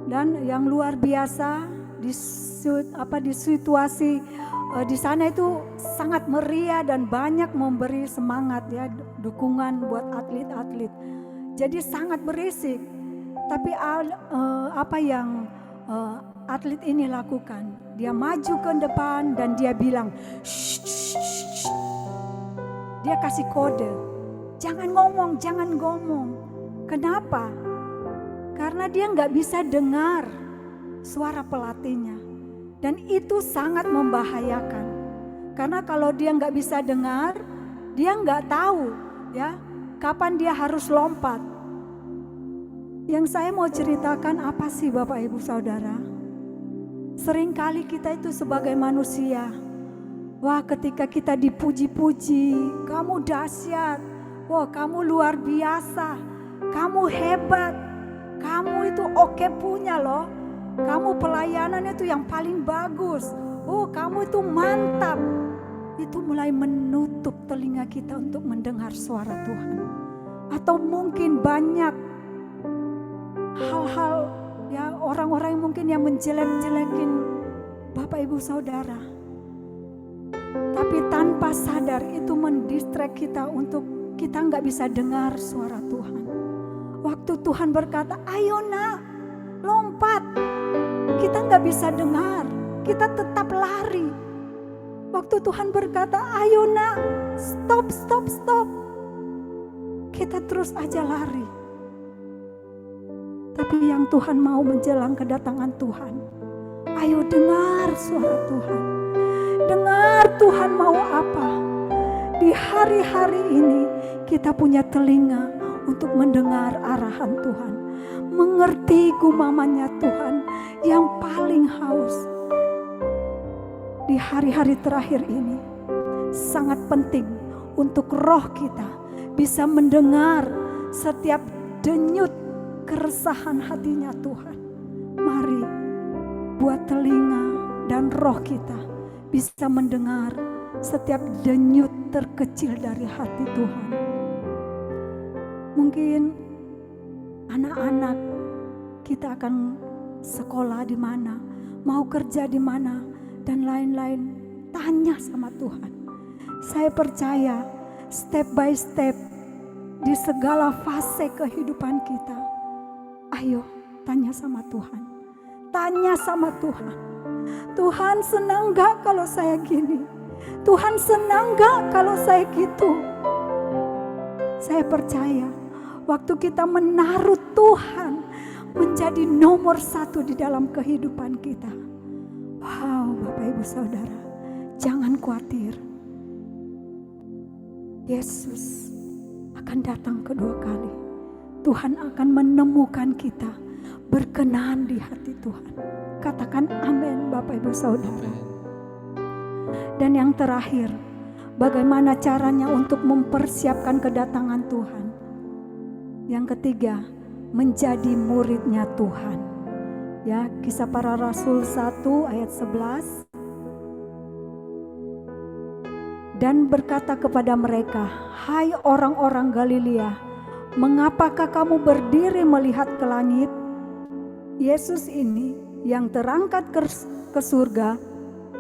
Dan yang luar biasa di situasi di sana itu sangat meriah dan banyak memberi semangat ya, dukungan buat atlet-atlet. Jadi sangat berisik. Tapi apa yang atlet ini lakukan? Dia maju ke depan dan dia bilang, shh, shh, shh. Dia kasih kode. Jangan ngomong, jangan ngomong. Kenapa? Karena dia nggak bisa dengar suara pelatihnya. Dan itu sangat membahayakan. Karena kalau dia nggak bisa dengar, dia nggak tahu ya kapan dia harus lompat. Yang saya mau ceritakan apa sih Bapak Ibu Saudara? Seringkali kita itu sebagai manusia, wah ketika kita dipuji-puji, kamu dahsyat, wah kamu luar biasa, kamu hebat, kamu itu oke punya loh, kamu pelayanan itu yang paling bagus, oh kamu itu mantap. Itu mulai menutup telinga kita untuk mendengar suara Tuhan. Atau mungkin banyak hal-hal ya orang-orang mungkin yang menjelek-jelekin Bapak Ibu Saudara. Tapi tanpa sadar itu mendistract kita untuk kita nggak bisa dengar suara Tuhan. Waktu Tuhan berkata, ayo nak, lompat. Kita nggak bisa dengar, kita tetap lari. Waktu Tuhan berkata, ayo nak, stop. Kita terus aja lari. Tapi yang Tuhan mau menjelang kedatangan Tuhan, ayo dengar suara Tuhan. Dengar Tuhan mau apa. Di hari-hari ini kita punya telinga untuk mendengar arahan Tuhan. Mengerti gumamannya Tuhan yang paling haus. Di hari-hari terakhir ini sangat penting untuk roh kita bisa mendengar setiap denyut keresahan hatinya Tuhan. Mari buat telinga dan roh kita bisa mendengar setiap denyut terkecil dari hati Tuhan. Mungkin anak-anak kita akan sekolah di mana, mau kerja di mana, dan lain-lain. Tanya sama Tuhan. Saya percaya step by step di segala fase kehidupan kita. Ayo tanya sama Tuhan. Tanya sama Tuhan. Tuhan senang gak kalau saya gini? Tuhan senang gak kalau saya gitu? Saya percaya waktu kita menaruh Tuhan menjadi nomor 1 di dalam kehidupan kita. Wow, Bapak Ibu Saudara, jangan khawatir. Yesus akan datang kedua kali. Tuhan akan menemukan kita berkenan di hati Tuhan. Katakan amin Bapak Ibu Saudara. Dan yang terakhir, bagaimana caranya untuk mempersiapkan kedatangan Tuhan? Yang ketiga, menjadi muridnya Tuhan. Ya, Kisah Para Rasul 1 ayat 11. Dan berkata kepada mereka, hai orang-orang Galilea, mengapakah kamu berdiri melihat ke langit? Yesus ini yang terangkat ke surga,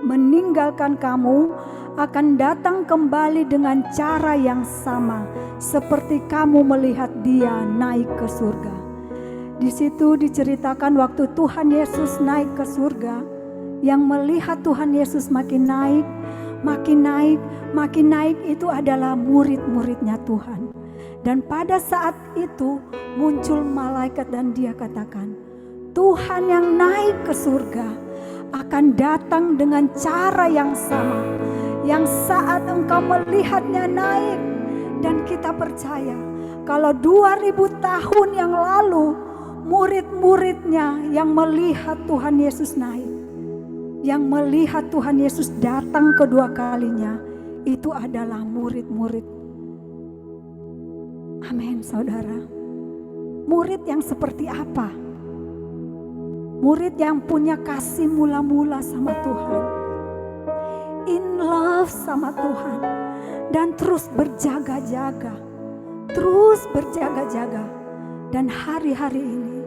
meninggalkan kamu, akan datang kembali dengan cara yang sama seperti kamu melihat dia naik ke surga. Di situ diceritakan waktu Tuhan Yesus naik ke surga, yang melihat Tuhan Yesus makin naik itu adalah murid-muridnya Tuhan. Dan pada saat itu muncul malaikat dan dia katakan, Tuhan yang naik ke surga akan datang dengan cara yang sama, yang saat engkau melihatnya naik. Dan kita percaya kalau 2000 tahun yang lalu murid-muridnya yang melihat Tuhan Yesus naik, yang melihat Tuhan Yesus datang kedua kalinya, itu adalah murid-murid. Amin saudara. Murid yang seperti apa? Murid yang punya kasih mula-mula sama Tuhan, in love sama Tuhan, dan terus berjaga-jaga. Dan hari-hari ini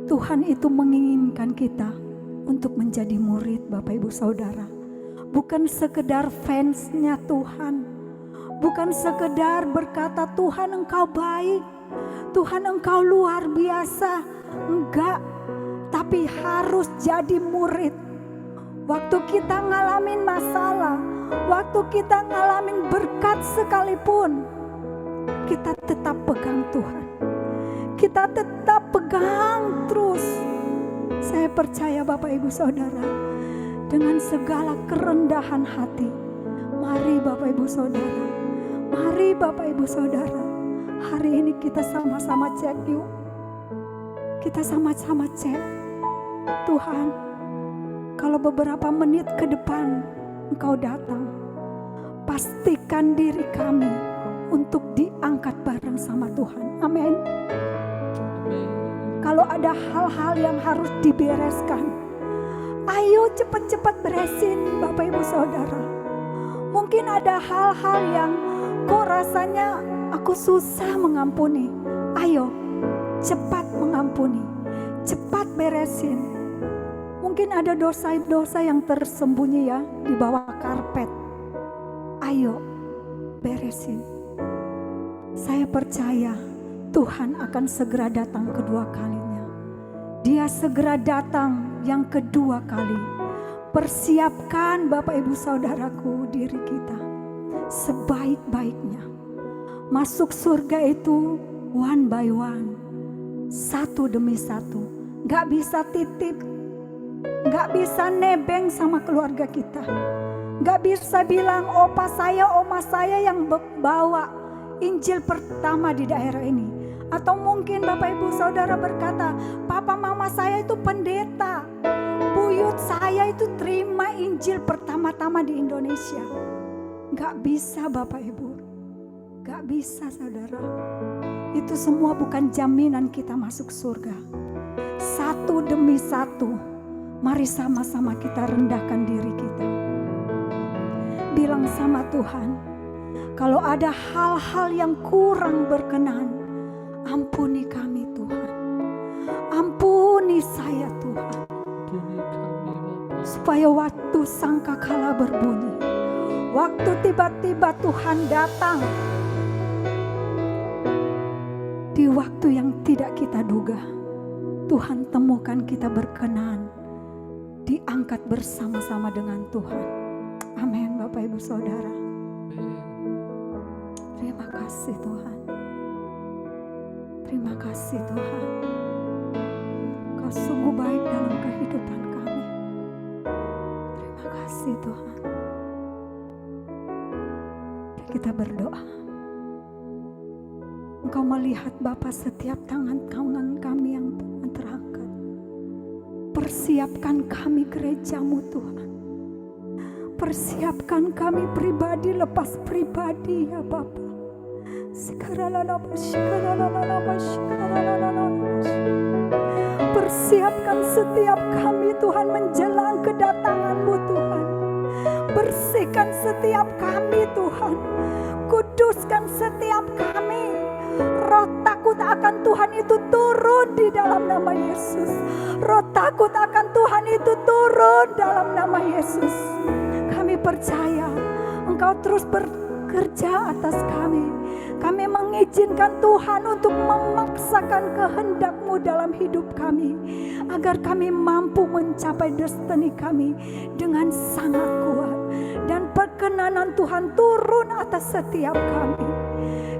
Tuhan itu menginginkan kita untuk menjadi murid Bapak Ibu Saudara. Bukan sekedar fansnya Tuhan, bukan sekedar berkata Tuhan engkau baik, Tuhan engkau luar biasa. Enggak, tapi harus jadi murid. Waktu kita ngalamin masalah, waktu kita ngalamin berkat sekalipun, kita tetap pegang Tuhan. Kita tetap pegang terus. Saya percaya Bapak Ibu Saudara, dengan segala kerendahan hati, mari Bapak Ibu Saudara, mari Bapak Ibu Saudara, hari ini kita sama-sama cek yuk. Kita sama-sama cek, Tuhan, kalau beberapa menit ke depan Engkau datang, pastikan diri kami untuk diangkat bareng sama Tuhan. Amin. Kalau ada hal-hal yang harus dibereskan, ayo cepat-cepat beresin Bapak Ibu Saudara. Mungkin ada hal-hal yang kok rasanya aku susah mengampuni. Ayo cepat mengampuni, cepat beresin. Mungkin ada dosa-dosa yang tersembunyi ya di bawah karpet. Ayo beresin. Saya percaya Tuhan akan segera datang kedua kalinya. Dia segera datang yang kedua kali. Persiapkan Bapak Ibu Saudaraku diri kita sebaik-baiknya. Masuk surga itu one by one, satu demi satu. Gak bisa titip, gak bisa nebeng sama keluarga kita. Gak bisa bilang opa saya, oma saya yang bawa Injil pertama di daerah ini. Atau mungkin Bapak Ibu Saudara berkata, papa mama saya itu pendeta, buyut saya itu terima Injil pertama-tama di Indonesia. Gak bisa Bapak Ibu, gak bisa saudara. Itu semua bukan jaminan kita masuk surga. Satu demi satu, mari sama-sama kita rendahkan diri kita. Bilang sama Tuhan, kalau ada hal-hal yang kurang berkenan, ampuni kami Tuhan. Ampuni saya Tuhan. Supaya waktu sangkakala berbunyi, waktu tiba-tiba Tuhan datang, di waktu yang tidak kita duga, Tuhan temukan kita berkenan, diangkat bersama-sama dengan Tuhan. Amin Bapak Ibu Saudara. Terima kasih Tuhan. Terima kasih Tuhan. Kau sungguh baik dalam kehidupan kami. Terima kasih Tuhan. Kita berdoa. Engkau melihat Bapa setiap tangan-tangan kami yang terangkat. Persiapkan kami gerejamu Tuhan. Persiapkan kami pribadi lepas pribadi ya Bapa. Persiapkan setiap kami Tuhan menjelang kedatangan-Mu Tuhan. Bersihkan setiap kami Tuhan. Kuduskan setiap kami. Roh takut akan Tuhan itu turun di dalam nama Yesus. Roh takut akan Tuhan itu turun dalam nama Yesus. Kami percaya Engkau terus bekerja atas kami. Kami mengizinkan Tuhan untuk memaksakan kehendak-Mu dalam hidup kami, agar kami mampu mencapai destiny kami dengan sangat kuat. Dan perkenanan Tuhan turun atas setiap kami.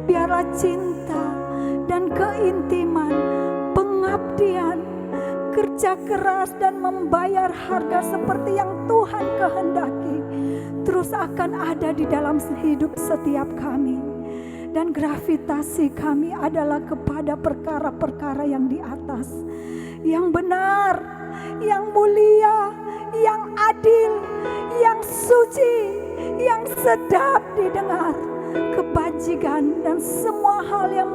Biarlah cinta dan keintiman, pengabdian, kerja keras dan membayar harga seperti yang Tuhan kehendaki terus akan ada di dalam hidup setiap kami. Dan gravitasi kami adalah kepada perkara-perkara yang di atas, yang benar, yang mulia, yang adil, yang suci, yang sedap didengar, kebajikan dan semua hal yang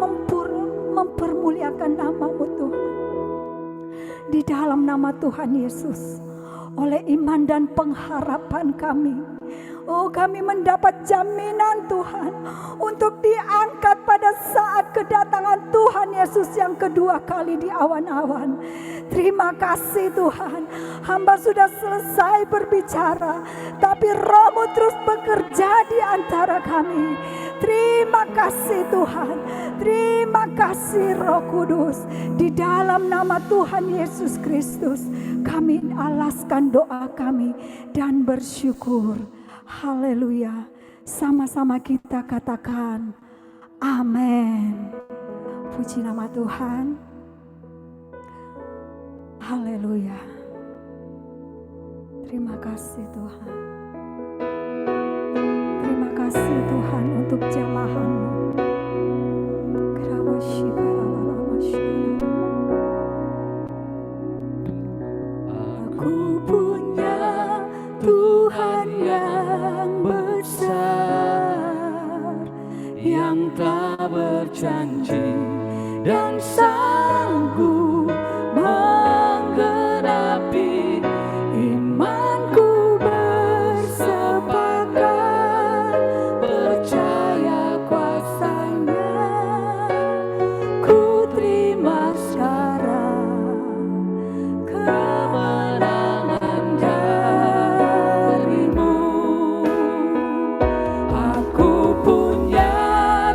mempermuliakan nama-Mu Tuhan. Di dalam nama Tuhan Yesus, oleh iman dan pengharapan kami, kami mendapat jaminan Tuhan untuk diangkat pada saat kedatangan Tuhan Yesus yang kedua kali di awan-awan. Terima kasih Tuhan, hamba sudah selesai berbicara, tapi Roh-Mu terus bekerja di antara kami. Terima kasih Tuhan, terima kasih Roh Kudus. Di dalam nama Tuhan Yesus Kristus, kami alaskan doa kami dan bersyukur. Haleluya. Sama-sama kita katakan Amin. Puji nama Tuhan. Haleluya. Terima kasih Tuhan. Terima kasih Tuhan untuk jamahan-Mu. Aku punya Tuhan yang besar, yang tak berjanji dan sanggup menggenapi imanku, bersepakat percaya kuasa-Nya. Ku terima sekarang kemenangan dari-Mu. Aku punya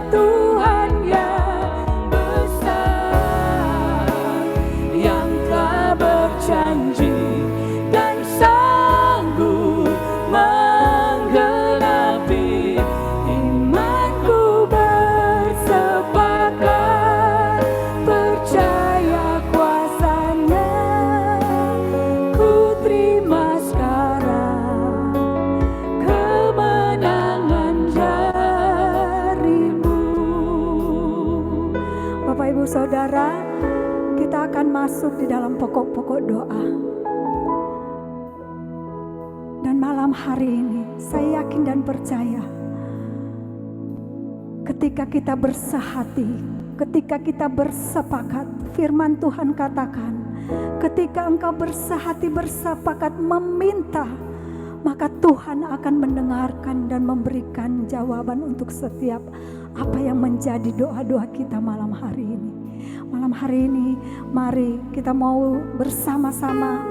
Tuhan yang besar, yang telah berjanji dan sanggup menggenapi imanku, bersepakat percaya kuasa-Nya. Ku terima sekarang kemenangan dari-Mu. Bapak Ibu Saudara, kita akan masuk di dalam pokok-pokok doa. Dan malam hari ini saya yakin dan percaya, ketika kita bersehati, ketika kita bersepakat, firman Tuhan katakan, ketika engkau bersehati bersepakat meminta, maka Tuhan akan mendengarkan dan memberikan jawaban untuk setiap apa yang menjadi doa-doa kita malam hari ini. Malam hari ini mari kita mau bersama-sama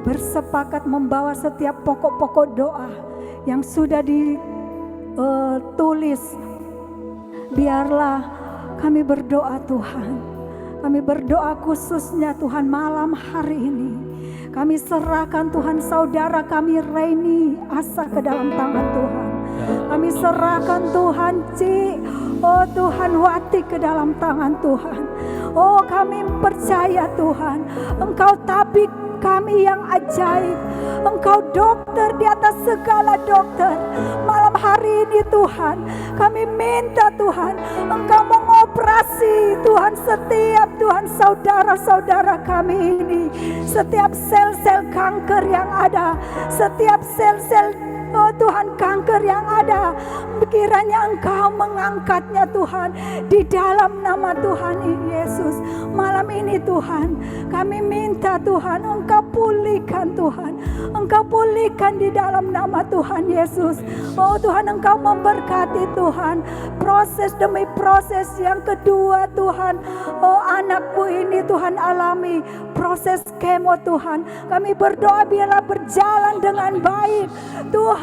bersepakat membawa setiap pokok-pokok doa yang sudah ditulis. Biarlah kami berdoa Tuhan. Kami berdoa khususnya Tuhan malam hari ini. Kami serahkan Tuhan saudara kami Reni Asa ke dalam tangan Tuhan. Kami serahkan Tuhan oh Tuhan Wati ke dalam tangan Tuhan. Oh kami percaya Tuhan, Engkau tabib kami yang ajaib. Engkau dokter di atas segala dokter. Malam hari ini Tuhan, kami minta Tuhan, Engkau mengoperasi Tuhan setiap Tuhan saudara-saudara kami ini. Setiap sel-sel kanker yang ada, setiap sel-sel oh Tuhan kanker yang ada, kiranya Engkau mengangkatnya Tuhan di dalam nama Tuhan Yesus. Malam ini Tuhan, kami minta Tuhan Engkau pulihkan Tuhan, Engkau pulihkan di dalam nama Tuhan Yesus. Oh Tuhan, Engkau memberkati Tuhan proses demi proses yang kedua Tuhan. Oh anakku ini Tuhan alami proses kemo Tuhan. Kami berdoa biarlah berjalan dengan baik Tuhan.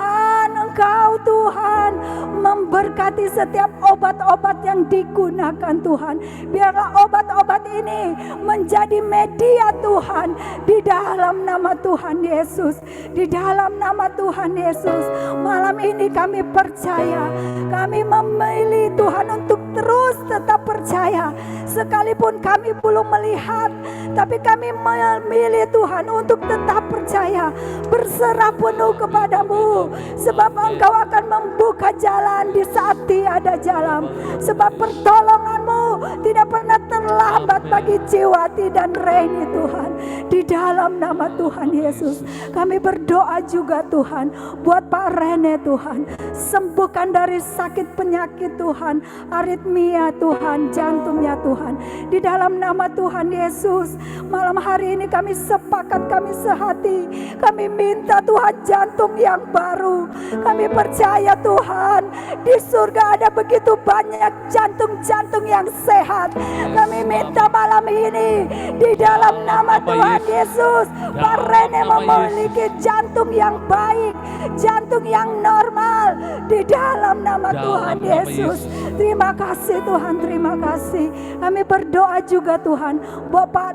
Engkau Tuhan memberkati setiap obat-obat yang digunakan Tuhan. Biarlah obat-obat ini menjadi media Tuhan di dalam nama Tuhan Yesus. Di dalam nama Tuhan Yesus. Malam ini kami percaya, kami memilih Tuhan untuk terus tetap percaya. Sekalipun kami belum melihat, tapi kami memilih Tuhan untuk tetap percaya, berserah penuh kepadamu. Sebab Engkau akan membuka jalan di saat tiada jalan. Sebab pertolonganmu tidak pernah terlambat bagi Jiwati dan Reni Tuhan. Di dalam nama Tuhan Yesus kami berdoa juga Tuhan buat Pak Rene Tuhan. Sembuhkan dari sakit penyakit Tuhan, aritmia Tuhan, jantungnya Tuhan. Di dalam nama Tuhan Yesus, malam hari ini kami sepakat, kami sehati, kami minta Tuhan jantung yang baru. Kami percaya Tuhan, di surga ada begitu banyak jantung-jantung yang sehat. Kami minta malam ini di dalam nama Tuhan Yesus, Pak Rene memiliki jantung yang baik, jantung yang normal di dalam nama Tuhan Yesus. Terima kasih Tuhan, terima kasih. Kami berdoa juga Tuhan, Bapak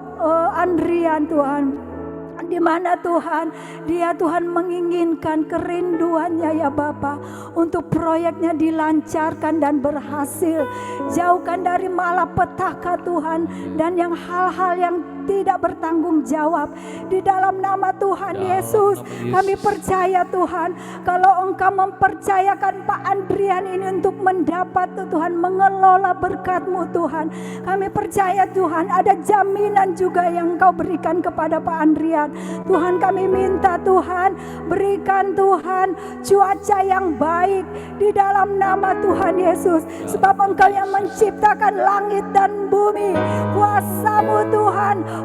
Andrian Tuhan, di mana Tuhan dia Tuhan menginginkan kerinduannya ya Bapa untuk proyeknya dilancarkan dan berhasil. Jauhkan dari malapetaka Tuhan dan yang hal-hal yang tidak bertanggung jawab. Di dalam nama Tuhan Yesus kami percaya Tuhan, kalau Engkau mempercayakan Pak Andrian ini untuk mendapat Tuhan mengelola berkat-Mu Tuhan, kami percaya Tuhan ada jaminan juga yang Engkau berikan kepada Pak Andrian. Tuhan kami minta Tuhan berikan Tuhan cuaca yang baik di dalam nama Tuhan Yesus, sebab Engkau yang menciptakan langit dan bumi. Kuasa-Mu Tuhan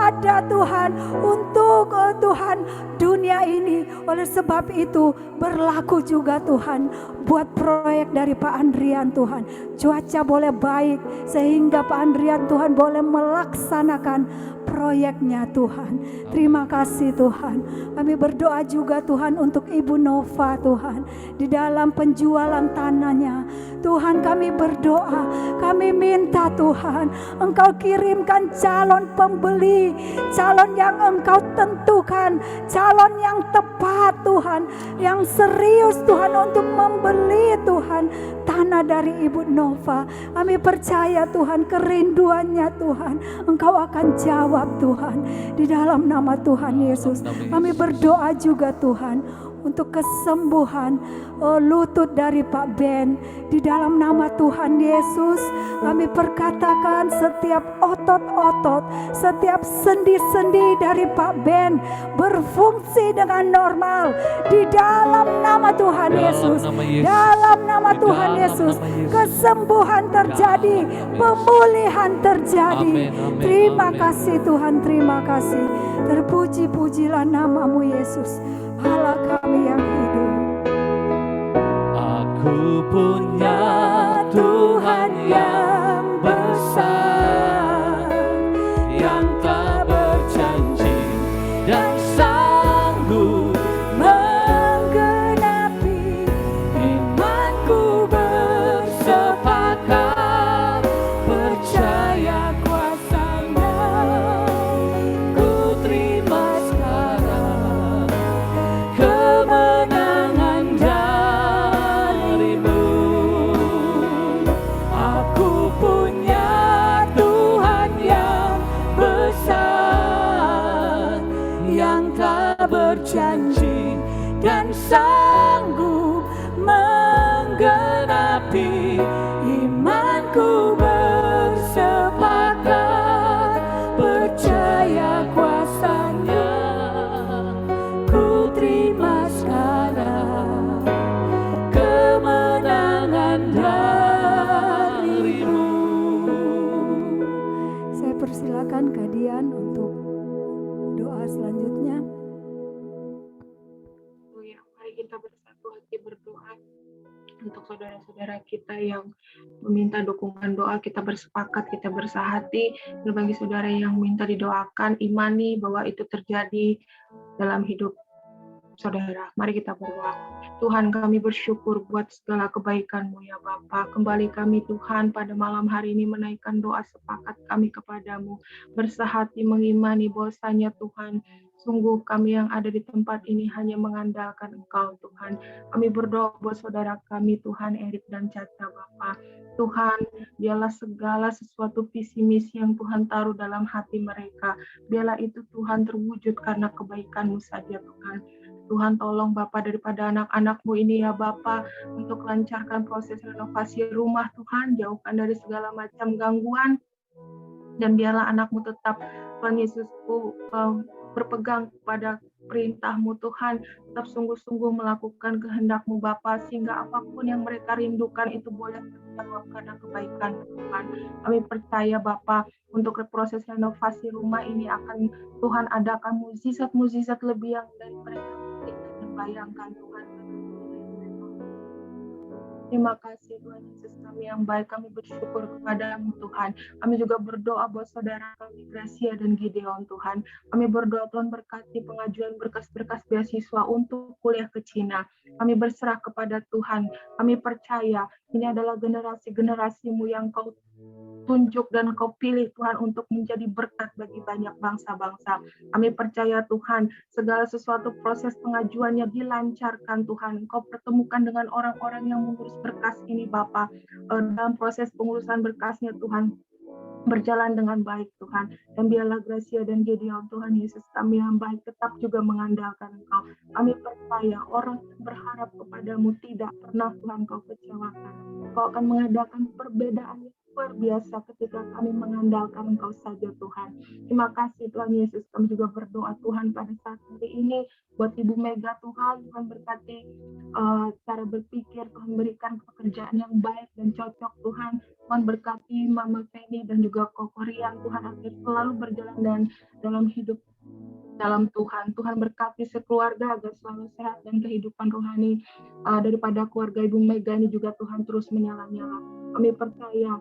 ada Tuhan untuk Tuhan dunia ini. Oleh sebab itu berlaku juga Tuhan buat proyek dari Pak Andrian Tuhan. Cuaca boleh baik sehingga Pak Andrian Tuhan boleh melaksanakan proyeknya Tuhan. Terima kasih Tuhan. Kami berdoa juga Tuhan untuk Ibu Nova Tuhan, di dalam penjualan tanahnya Tuhan. Kami berdoa, kami minta Tuhan Engkau kirimkan calon pembeli, calon yang Engkau tentukan, calon yang tepat Tuhan, yang serius Tuhan untuk membeli Tuhan tanah dari Ibu Nova. Kami percaya Tuhan kerinduannya Tuhan Engkau akan jawab Tuhan di dalam nama Tuhan Yesus. Kami berdoa juga Tuhan untuk kesembuhan lutut dari Pak Ben di dalam nama Tuhan Yesus. Kami perkatakan setiap otot-otot, setiap sendi-sendi dari Pak Ben berfungsi dengan normal di dalam nama Tuhan Yesus. Dalam nama Tuhan Yesus kesembuhan terjadi, pemulihan terjadi. Terima kasih Tuhan, terima kasih. Terpuji-pujilah namamu Yesus, Allah kami yang hidup. Aku punya Tuhan yang besar, yang tak berjanji dan sanggup menggenapi imanku bersepakat, percaya kuasa-Nya. Ku terima sekarang kemenangan darimu. Aku punya Tuhan yang besar, yang tak berjanji dan sanggup menggenapi imanku bersepakat, percaya kuasa-Nya. Ku terima sekarang kemenangan darimu. Saya persilakan Kadian untuk doa selanjutnya. Ya, mari kita bersatu hati berdoa untuk saudara-saudara kita yang meminta dukungan doa. Kita bersepakat, kita bersahati, dan bagi saudara yang minta didoakan, imani bahwa itu terjadi dalam hidup saudara. Mari kita berdoa. Tuhan, kami bersyukur buat segala kebaikan-Mu ya Bapa. Kembali kami Tuhan pada malam hari ini menaikkan doa sepakat kami kepadamu, bersahati mengimani bahwasanya Tuhan, sungguh kami yang ada di tempat ini hanya mengandalkan Engkau Tuhan. Kami berdoa buat saudara kami Tuhan, Erik dan Caca Bapa. Tuhan, biarlah segala sesuatu visi misi yang Tuhan taruh dalam hati mereka, biarlah itu Tuhan terwujud karena kebaikan-Mu saja Tuhan. Tuhan tolong Bapa daripada anak-anak-Mu ini ya Bapa, untuk lancarkan proses renovasi rumah Tuhan, jauhkan dari segala macam gangguan, dan biarlah anak-Mu tetap Tuhan Yesusku berpegang pada perintah-Mu Tuhan, tetap sungguh-sungguh melakukan kehendak-Mu Bapa, sehingga apapun yang mereka rindukan itu boleh terjawab karena kebaikan Tuhan. Kami percaya Bapa untuk proses renovasi rumah ini akan Tuhan adakan mukjizat-mukjizat lebih yang dari mereka bayangkan Tuhan. Terima kasih Tuhan Yesus, kami yang baik, kami bersyukur kepada-Mu Tuhan. Kami juga berdoa buat saudara kami Gracia dan Gideon Tuhan. Kami berdoa Tuhan berkati pengajuan berkas-berkas beasiswa untuk kuliah ke Cina. Kami berserah kepada Tuhan. Kami percaya Ini adalah generasi-generasimu yang kau tunjuk dan kau pilih Tuhan untuk menjadi berkat bagi banyak bangsa-bangsa. Kami percaya Tuhan, segala sesuatu proses pengajuannya dilancarkan Tuhan. Kau pertemukan dengan orang-orang yang mengurus berkas ini Bapa. Dalam proses pengurusan berkasnya Tuhan, berjalan dengan baik Tuhan, dan biarlah Gracia dan Gideon Tuhan Yesus kami yang baik tetap juga mengandalkan Engkau. Kami percaya orang yang berharap kepadamu tidak pernah Tuhan Kau kecewakan. Kau akan mengadakan perbedaan yang luar biasa ketika kami mengandalkan Engkau saja Tuhan. Terima kasih Tuhan Yesus, kami juga berdoa Tuhan pada saat hari ini buat Ibu Mega Tuhan berkati cara berpikir, Tuhan berikan pekerjaan yang baik dan cocok Tuhan. Tuhan berkati Mama Feni dan juga Koko Rian Tuhan agar selalu berjalan dan dalam hidup dalam Tuhan. Tuhan berkati sekeluarga agar selalu sehat dan kehidupan rohani daripada keluarga Ibu Mega ini juga Tuhan terus menyala-nyala. Kami percaya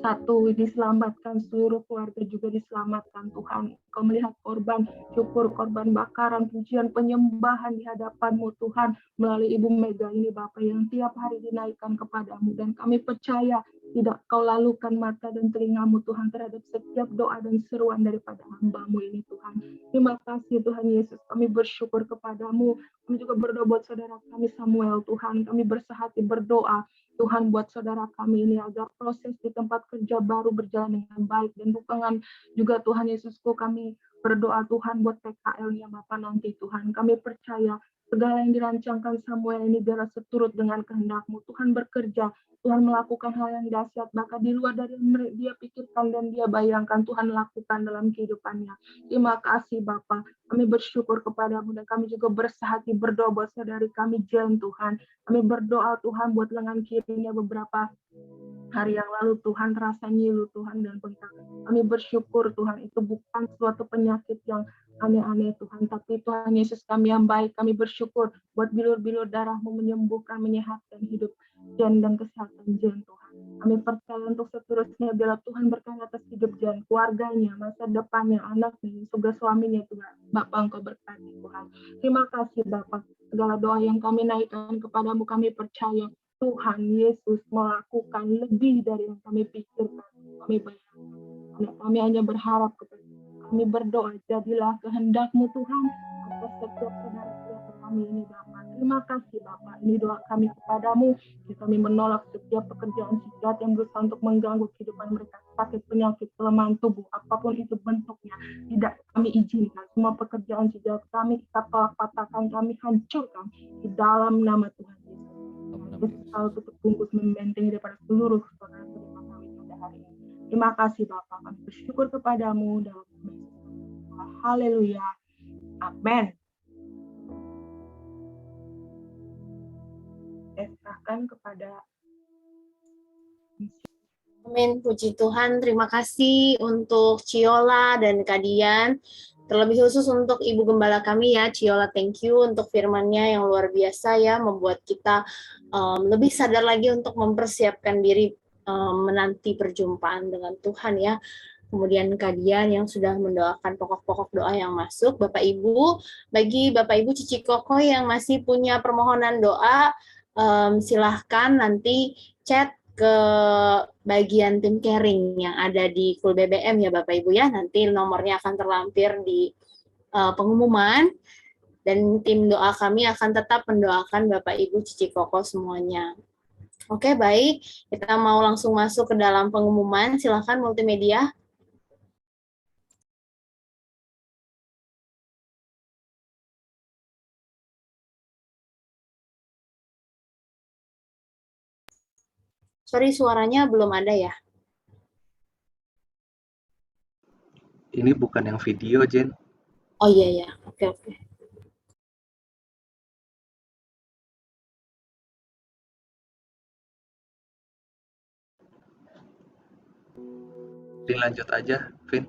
satu diselamatkan, seluruh keluarga juga diselamatkan Tuhan. Kau melihat korban syukur, korban bakaran, pujian, penyembahan di hadapan-Mu Tuhan melalui Ibu Mega ini Bapa yang tiap hari dinaikkan kepadamu, dan kami percaya tidak Kau lalukan mata dan telinga-Mu Tuhan terhadap setiap doa dan seruan daripada hamba-Mu ini Tuhan. Terima kasih Tuhan Yesus, kami bersyukur kepadamu. Kami juga berdoa buat saudara kami Samuel Tuhan, kami bersehati berdoa Tuhan buat saudara kami ini agar proses di tempat kerja baru berjalan dengan baik, dan dukungan juga Tuhan Yesusku, kami berdoa Tuhan buat PKL-nya Bapak nanti Tuhan. Kami percaya segala yang dirancangkan Samuel ini biarlah seturut dengan kehendak-Mu. Tuhan bekerja, Tuhan melakukan hal yang dahsyat, bahkan di luar dari yang dia pikirkan dan dia bayangkan, Tuhan lakukan dalam kehidupannya. Terima kasih Bapak, kami bersyukur kepadamu, dan kami juga bersehati berdoa buat saudari kami Jen Tuhan. Kami berdoa Tuhan buat lengan kirinya beberapa hari yang lalu Tuhan terasa nyilu Tuhan dan bengkak. Kami bersyukur Tuhan itu bukan suatu penyakit yang aneh-aneh Tuhan, tapi Tuhan Yesus kami yang baik, kami bersyukur buat bilur-bilur darah-Mu menyembuhkan, menyehatkan hidup Jen dan kesehatan Jen Tuhan. Kami percaya untuk seterusnya biarlah Tuhan berkati atas hidup Jen, keluarganya, masa depannya, anaknya, juga suaminya Tuhan. Bapak Engkau berkati Tuhan. Terima kasih Bapak. Segala doa yang kami naikkan kepadamu, kami percaya Tuhan Yesus melakukan lebih dari yang kami pikirkan, kami bayangkan. Kami hanya berharap kepada kami berdoa, jadilah kehendak-Mu Tuhan atas setiap saudara-saudara kami ini Bapak. Terima kasih Bapak, ini doa kami kepadamu. Kami menolak setiap pekerjaan jahat yang berusaha untuk mengganggu kehidupan mereka, sakit, penyakit, kelemahan tubuh, apapun itu bentuknya, tidak kami izinkan. Semua pekerjaan jahat kami kita tolak, patahkan, kami hancurkan di dalam nama Tuhan Yesus. Selalu tutup bungkus membentengi daripada seluruh saudara-saudara kami pada hari ini. Terima kasih Bapak, kami bersyukur kepadamu dalam nama Yesus. Haleluya. Amin. Saya serahkan kepada Amin, puji Tuhan. Terima kasih untuk Ciola dan Kadian. Terlebih khusus untuk Ibu Gembala kami ya, Ciola, thank you untuk firman-Nya yang luar biasa ya, membuat kita lebih sadar lagi untuk mempersiapkan diri menanti perjumpaan dengan Tuhan ya. Kemudian Kadian yang sudah mendoakan pokok-pokok doa yang masuk. Bapak Ibu, bagi Bapak Ibu Cici Koko yang masih punya permohonan doa, silahkan nanti chat ke bagian tim caring yang ada di Full BBM ya Bapak Ibu ya. Nanti nomornya akan terlampir di pengumuman, dan tim doa kami akan tetap mendoakan Bapak Ibu Cici Koko semuanya. Oke, baik. Kita mau langsung masuk ke dalam pengumuman. Silahkan multimedia. Sorry, suaranya belum ada ya. Ini bukan yang video, Jen. Oh iya ya, oke. Dilanjut aja, Vin.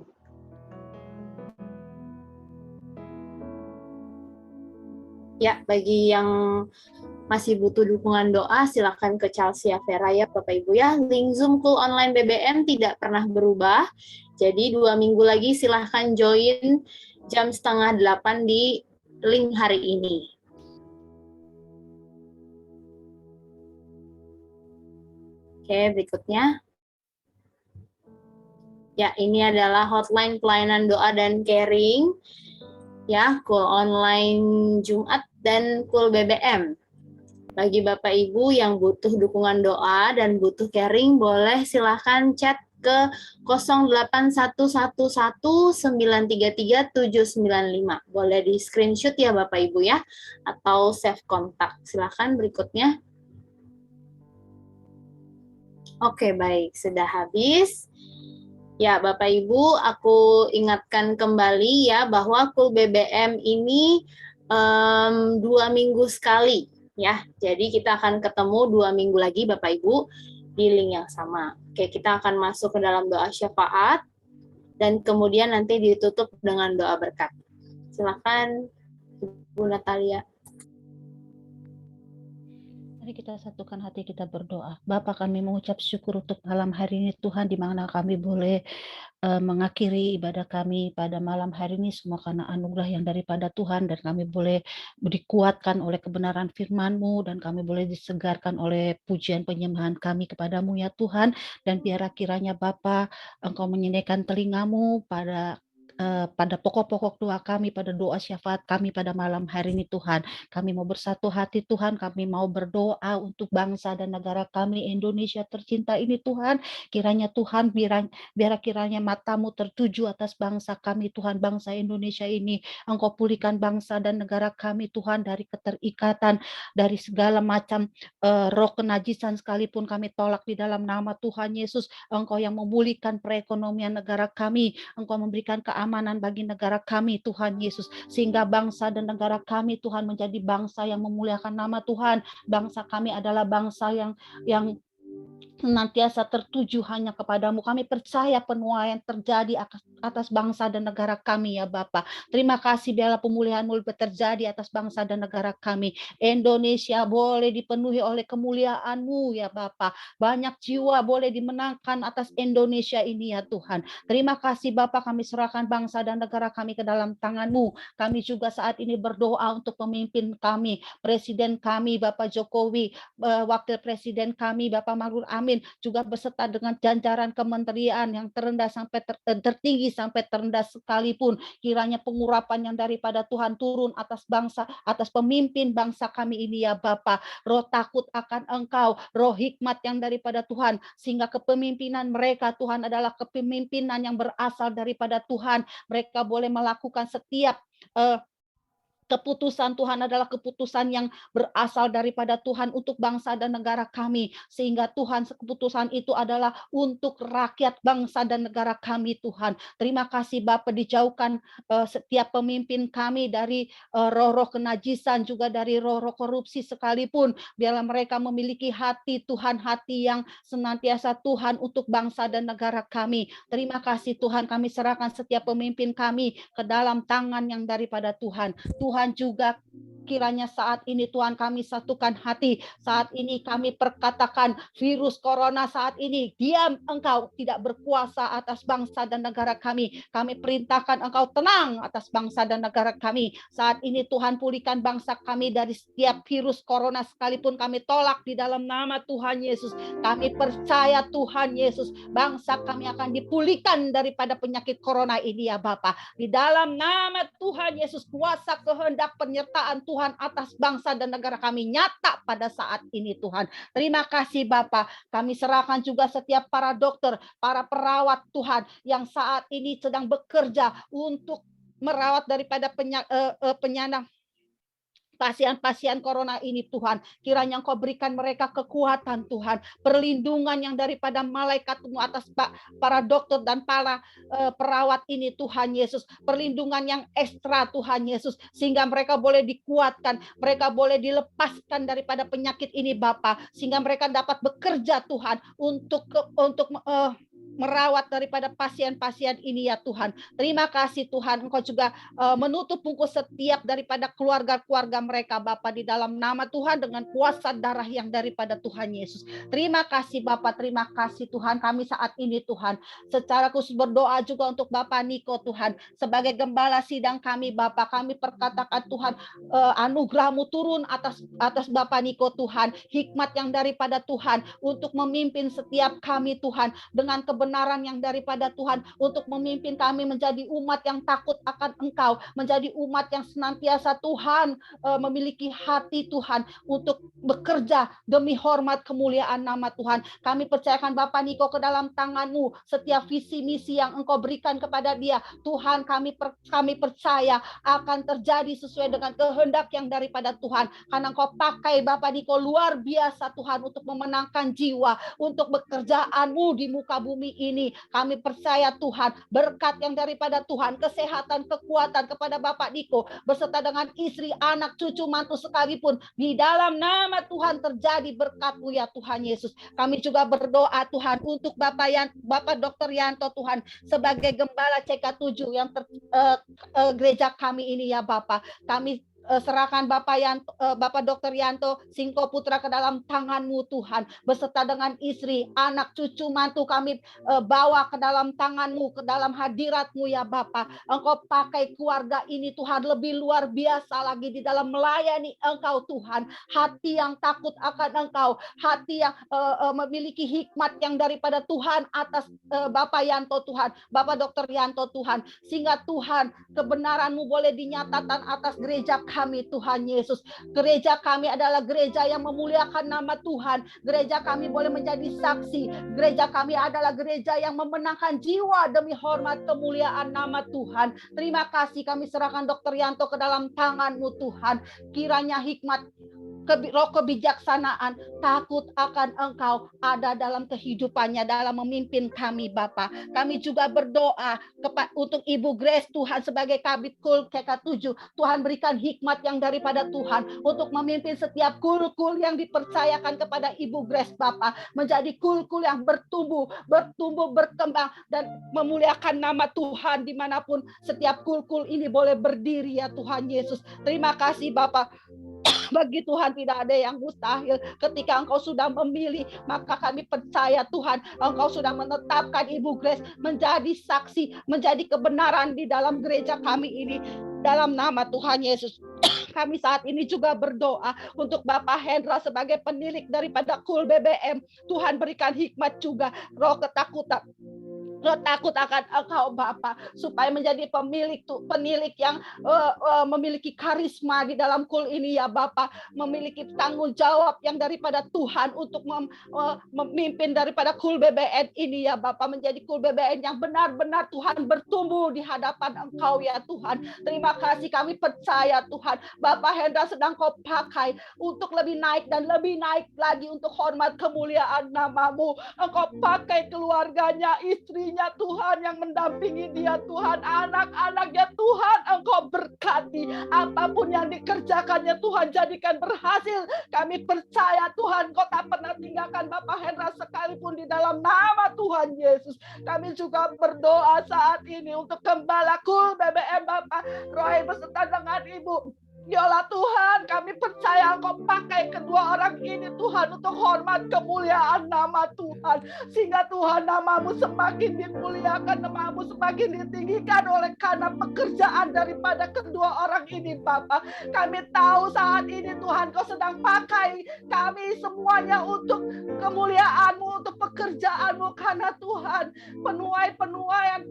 Ya, bagi yang masih butuh dukungan doa, silakan ke Chelsea Vera ya Bapak Ibu ya. Link Zoom Cool Online BBM tidak pernah berubah. Jadi 2 minggu lagi silahkan join jam 7:30 di link hari ini. Oke, berikutnya. Ya, ini adalah hotline pelayanan doa dan caring. Ya, Cool Online Jumat dan Cool BBM. Bagi Bapak Ibu yang butuh dukungan doa dan butuh caring, boleh silahkan chat ke 08111933795. Boleh di screenshot ya Bapak Ibu ya, atau save kontak. Silahkan berikutnya. Oke, baik, sudah habis. Ya, Bapak Ibu, aku ingatkan kembali ya bahwa Cool BBM ini 2 minggu sekali ya. Jadi kita akan ketemu 2 minggu lagi Bapak Ibu di link yang sama. Oke, kita akan masuk ke dalam doa syafaat dan kemudian nanti ditutup dengan doa berkat. Silakan Bu Natalia. Mari kita satukan hati kita berdoa. Bapa, kami mengucap syukur untuk malam hari ini Tuhan, di mana kami boleh mengakhiri ibadah kami pada malam hari ini semua karena anugerah yang daripada Tuhan, dan kami boleh dikuatkan oleh kebenaran firman-Mu, dan kami boleh disegarkan oleh pujian penyembahan kami kepadamu ya Tuhan. Dan biar kiranya Bapa Engkau menyediakan telinga-Mu pada pokok-pokok doa kami, pada doa syafaat kami pada malam hari ini Tuhan. Kami mau bersatu hati Tuhan, kami mau berdoa untuk bangsa dan negara kami Indonesia tercinta ini Tuhan. Kiranya Tuhan, biar kiranya matamu tertuju atas bangsa kami Tuhan, bangsa Indonesia ini. Engkau pulihkan bangsa dan negara kami Tuhan dari keterikatan, dari segala macam roh kenajisan sekalipun kami tolak di dalam nama Tuhan Yesus. Engkau yang memulihkan perekonomian negara kami, Engkau memberikan keamanan bagi negara kami Tuhan Yesus, sehingga bangsa dan negara kami Tuhan menjadi bangsa yang memuliakan nama Tuhan. Bangsa kami adalah bangsa yang senantiasa tertuju hanya kepadamu. Kami percaya penuaian terjadi atas bangsa dan negara kami ya Bapa. Terima kasih, biarlah pemulihan-Mu terjadi atas bangsa dan negara kami. Indonesia boleh dipenuhi oleh kemuliaan-Mu ya Bapa. Banyak jiwa boleh dimenangkan atas Indonesia ini ya Tuhan. Terima kasih Bapa, kami serahkan bangsa dan negara kami ke dalam tangan-Mu. Kami juga saat ini berdoa untuk pemimpin kami, Presiden kami Bapak Jokowi, Wakil Presiden kami Bapak Maruf Amin, juga beserta dengan jajaran kementerian yang terendah sampai tertinggi sampai terendah sekalipun. Kiranya pengurapan yang daripada Tuhan turun atas bangsa, atas pemimpin bangsa kami ini ya Bapa. Roh takut akan Engkau, roh hikmat yang daripada Tuhan, sehingga kepemimpinan mereka Tuhan adalah kepemimpinan yang berasal daripada Tuhan. Mereka boleh melakukan setiap keputusan Tuhan adalah keputusan yang berasal daripada Tuhan untuk bangsa dan negara kami, sehingga Tuhan keputusan itu adalah untuk rakyat bangsa dan negara kami Tuhan. Terima kasih Bapa, dijauhkan setiap pemimpin kami dari roh-roh kenajisan, juga dari roh-roh korupsi sekalipun. Biarlah mereka memiliki hati Tuhan, hati yang senantiasa Tuhan untuk bangsa dan negara kami. Terima kasih Tuhan, kami serahkan setiap pemimpin kami ke dalam tangan yang daripada Tuhan. Tuhan juga kiranya saat ini Tuhan kami satukan hati. Saat ini kami perkatakan virus corona saat ini diam, Engkau tidak berkuasa atas bangsa dan negara kami. Kami perintahkan Engkau tenang atas bangsa dan negara kami. Saat ini Tuhan pulihkan bangsa kami dari setiap virus corona sekalipun kami tolak di dalam nama Tuhan Yesus. Kami percaya Tuhan Yesus, bangsa kami akan dipulihkan daripada penyakit corona ini ya Bapa. Di dalam nama Tuhan Yesus, kuasa kehendak penyertaan Tuhan atas bangsa dan negara kami nyata pada saat ini Tuhan. Terima kasih Bapa. Kami serahkan juga setiap para dokter, para perawat Tuhan yang saat ini sedang bekerja untuk merawat daripada penyandang pasien-pasien corona ini Tuhan. Kiranya Engkau berikan mereka kekuatan Tuhan, perlindungan yang daripada malaikat-Mu atas para dokter dan para perawat ini Tuhan Yesus. Perlindungan yang ekstra Tuhan Yesus, sehingga mereka boleh dikuatkan, mereka boleh dilepaskan daripada penyakit ini Bapa, sehingga mereka dapat bekerja Tuhan untuk merawat daripada pasien-pasien ini ya Tuhan. Terima kasih Tuhan, Engkau juga menutup bungkus setiap daripada keluarga-keluarga mereka Bapa di dalam nama Tuhan dengan kuasa darah yang daripada Tuhan Yesus. Terima kasih Bapa, terima kasih Tuhan. Kami saat ini Tuhan secara khusus berdoa juga untuk Bapak Niko Tuhan. Sebagai gembala sidang kami Bapa, kami perkatakan Tuhan, anugerah-Mu turun atas Bapak Niko Tuhan. Hikmat yang daripada Tuhan untuk memimpin setiap kami Tuhan dengan kebenaran yang daripada Tuhan, untuk memimpin kami menjadi umat yang takut akan Engkau, menjadi umat yang senantiasa Tuhan memiliki hati Tuhan untuk bekerja demi hormat kemuliaan nama Tuhan. Kami percayakan Bapak Niko ke dalam tangan-Mu, setiap visi misi yang Engkau berikan kepada dia Tuhan, kami percaya akan terjadi sesuai dengan kehendak yang daripada Tuhan, karena Engkau pakai Bapak Niko luar biasa Tuhan untuk memenangkan jiwa, untuk pekerjaan-Mu di muka bumi ini. Kami percaya Tuhan, berkat yang daripada Tuhan, kesehatan, kekuatan kepada Bapak Niko beserta dengan istri, anak, cucu, mantu sekalipun, di dalam nama Tuhan terjadi berkat-Mu ya Tuhan Yesus. Kami juga berdoa Tuhan untuk Bapak Dr. Yanto Tuhan sebagai gembala CK7 yang gereja kami ini ya Bapak. Kami serahkan Bapak Dr. Yanto Singko Putra ke dalam tangan-Mu Tuhan, beserta dengan istri, anak, cucu, mantu kami bawa ke dalam tangan-Mu, ke dalam hadirat-Mu ya Bapak. Engkau pakai keluarga ini Tuhan lebih luar biasa lagi di dalam melayani Engkau Tuhan. Hati yang takut akan Engkau, hati yang memiliki hikmat yang daripada Tuhan atas Bapak Yanto Tuhan, Bapak Dr. Yanto Tuhan, sehingga Tuhan kebenaran-Mu boleh dinyatakan atas gereja kami Tuhan Yesus. Gereja kami adalah gereja yang memuliakan nama Tuhan. Gereja kami boleh menjadi saksi. Gereja kami adalah gereja yang memenangkan jiwa demi hormat kemuliaan nama Tuhan. Terima kasih, kami serahkan Dr. Yanto ke dalam tangan-Mu Tuhan. Kiranya hikmat, roh kebijaksanaan, takut akan Engkau ada dalam kehidupannya, dalam memimpin kami Bapa. Kami juga berdoa untuk Ibu Grace Tuhan sebagai Kabid Kul CK7. Tuhan berikan hikmat yang daripada Tuhan untuk memimpin setiap kul-kul yang dipercayakan kepada Ibu Grace Bapa, menjadi kul-kul yang bertumbuh, berkembang dan memuliakan nama Tuhan dimanapun setiap kul-kul ini boleh berdiri ya Tuhan Yesus. Terima kasih Bapa. Bagi Tuhan tidak ada yang mustahil. Ketika Engkau sudah memilih, maka kami percaya Tuhan, Engkau sudah menetapkan Ibu Grace menjadi saksi, menjadi kebenaran di dalam gereja kami ini. Dalam nama Tuhan Yesus. Kami saat ini juga berdoa untuk Bapak Hendra sebagai penilik daripada Kul BBM. Tuhan berikan hikmat juga, roh ketakutan, takut akan Engkau Bapa, supaya menjadi penilik yang memiliki karisma di dalam kul ini ya Bapa, memiliki tanggung jawab yang daripada Tuhan untuk memimpin daripada kul BBN ini ya Bapa, menjadi kul BBN yang benar-benar Tuhan bertumbuh di hadapan Engkau ya Tuhan. Terima kasih, kami percaya Tuhan, Bapak Hendra sedang Kau pakai untuk lebih naik dan lebih naik lagi untuk hormat kemuliaan nama-Mu. Engkau pakai keluarganya, istrinya Tuhan yang mendampingi dia Tuhan, anak-anaknya Tuhan, Engkau berkati apapun yang dikerjakannya Tuhan, jadikan berhasil. Kami percaya Tuhan, Kau tak pernah tinggalkan Bapak Hendra sekalipun di dalam nama Tuhan Yesus. Kami juga berdoa saat ini untuk Gembala Kul BBM Bapak Roy beserta dengan Ibu Yola Tuhan, kami percaya Engkau pakai kedua orang ini Tuhan untuk hormat kemuliaan nama Tuhan, sehingga Tuhan nama-Mu semakin dimuliakan, nama-Mu semakin ditinggikan oleh karena pekerjaan daripada kedua orang ini Bapa. Kami tahu saat ini Tuhan Kau sedang pakai kami semuanya untuk kemuliaan-Mu, untuk pekerjaan-Mu, karena Tuhan penuai yang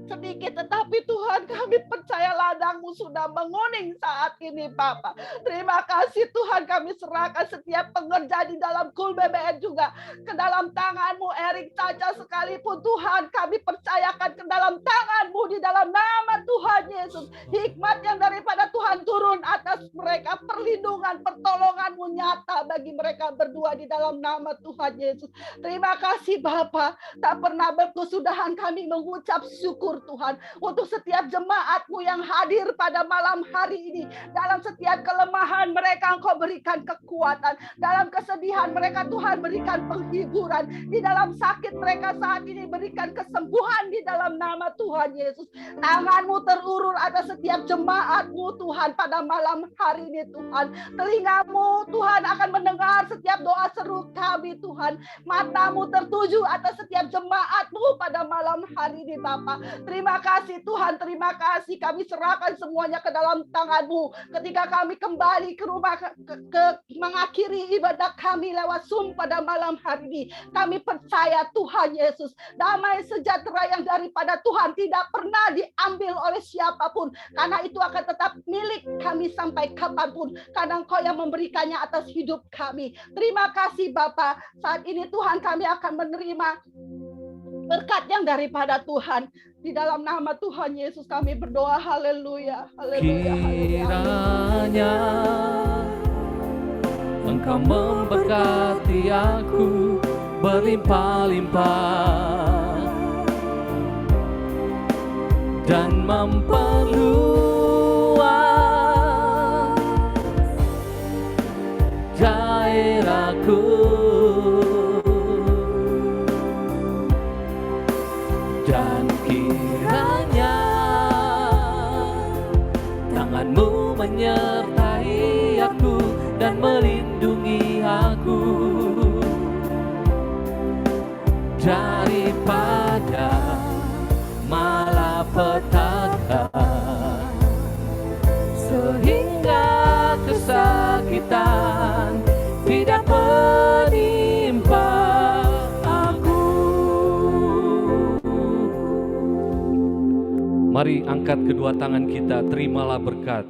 sedikit, tetapi Tuhan kami percaya ladang-Mu sudah menguning saat ini Bapa. Terima kasih Tuhan, kami serahkan setiap pengerja di dalam Kul BBN juga ke dalam tangan-Mu. Erik Caca sekalipun Tuhan kami percayakan ke dalam tangan-Mu di dalam nama Tuhan Yesus. Hikmat yang daripada Tuhan turun atas mereka, perlindungan, pertolongan-Mu nyata bagi mereka berdua di dalam nama Tuhan Yesus. Terima kasih Bapa, tak pernah berkesudahan kami mengucap syukur Tuhan untuk setiap jemaat-Mu yang hadir hadir pada malam hari ini. Dalam setiap kelemahan mereka Engkau berikan kekuatan. Dalam kesedihan mereka Tuhan berikan penghiburan. Di dalam sakit mereka saat ini berikan kesembuhan di dalam nama Tuhan Yesus. Tangan-Mu terurur atas setiap jemaat-Mu Tuhan pada malam hari ini Tuhan. Telinga-Mu Tuhan akan mendengar setiap doa seru kami Tuhan. Mata-Mu tertuju atas setiap jemaat-Mu pada malam hari ini Bapa. Terima kasih Tuhan, terima kasih. Kami serahkan semuanya ke dalam tangan-Mu. Ketika kami kembali ke rumah mengakhiri ibadah kami lewat Zoom pada malam hari ini. Kami percaya Tuhan Yesus, damai sejahtera yang daripada Tuhan tidak pernah diambil oleh siapapun. Karena itu akan tetap milik kami sampai kapanpun. Karena Engkau yang memberikannya atas hidup kami. Terima kasih Bapa. Saat ini Tuhan kami akan menerima berkat yang daripada Tuhan. Di dalam nama Tuhan Yesus kami berdoa. Haleluya. Haleluya. Kiranya Engkau memberkati aku berlimpah-limpah dan memperluas daerahku, dan kiranya tangan-Mu menyertai aku dan melindungi aku daripada malapetaka, sehingga kesakitan tidak menimpa aku. Mari angkat kedua tangan kita, terimalah berkat.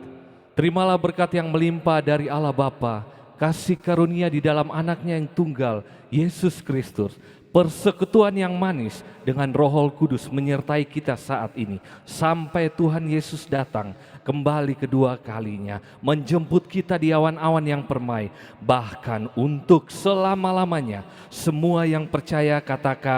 Terimalah berkat yang melimpah dari Allah Bapa, kasih karunia di dalam anaknya yang tunggal, Yesus Kristus, persekutuan yang manis dengan Roh Kudus menyertai kita saat ini, sampai Tuhan Yesus datang kembali kedua kalinya, menjemput kita di awan-awan yang permai, bahkan untuk selama-lamanya. Semua yang percaya katakan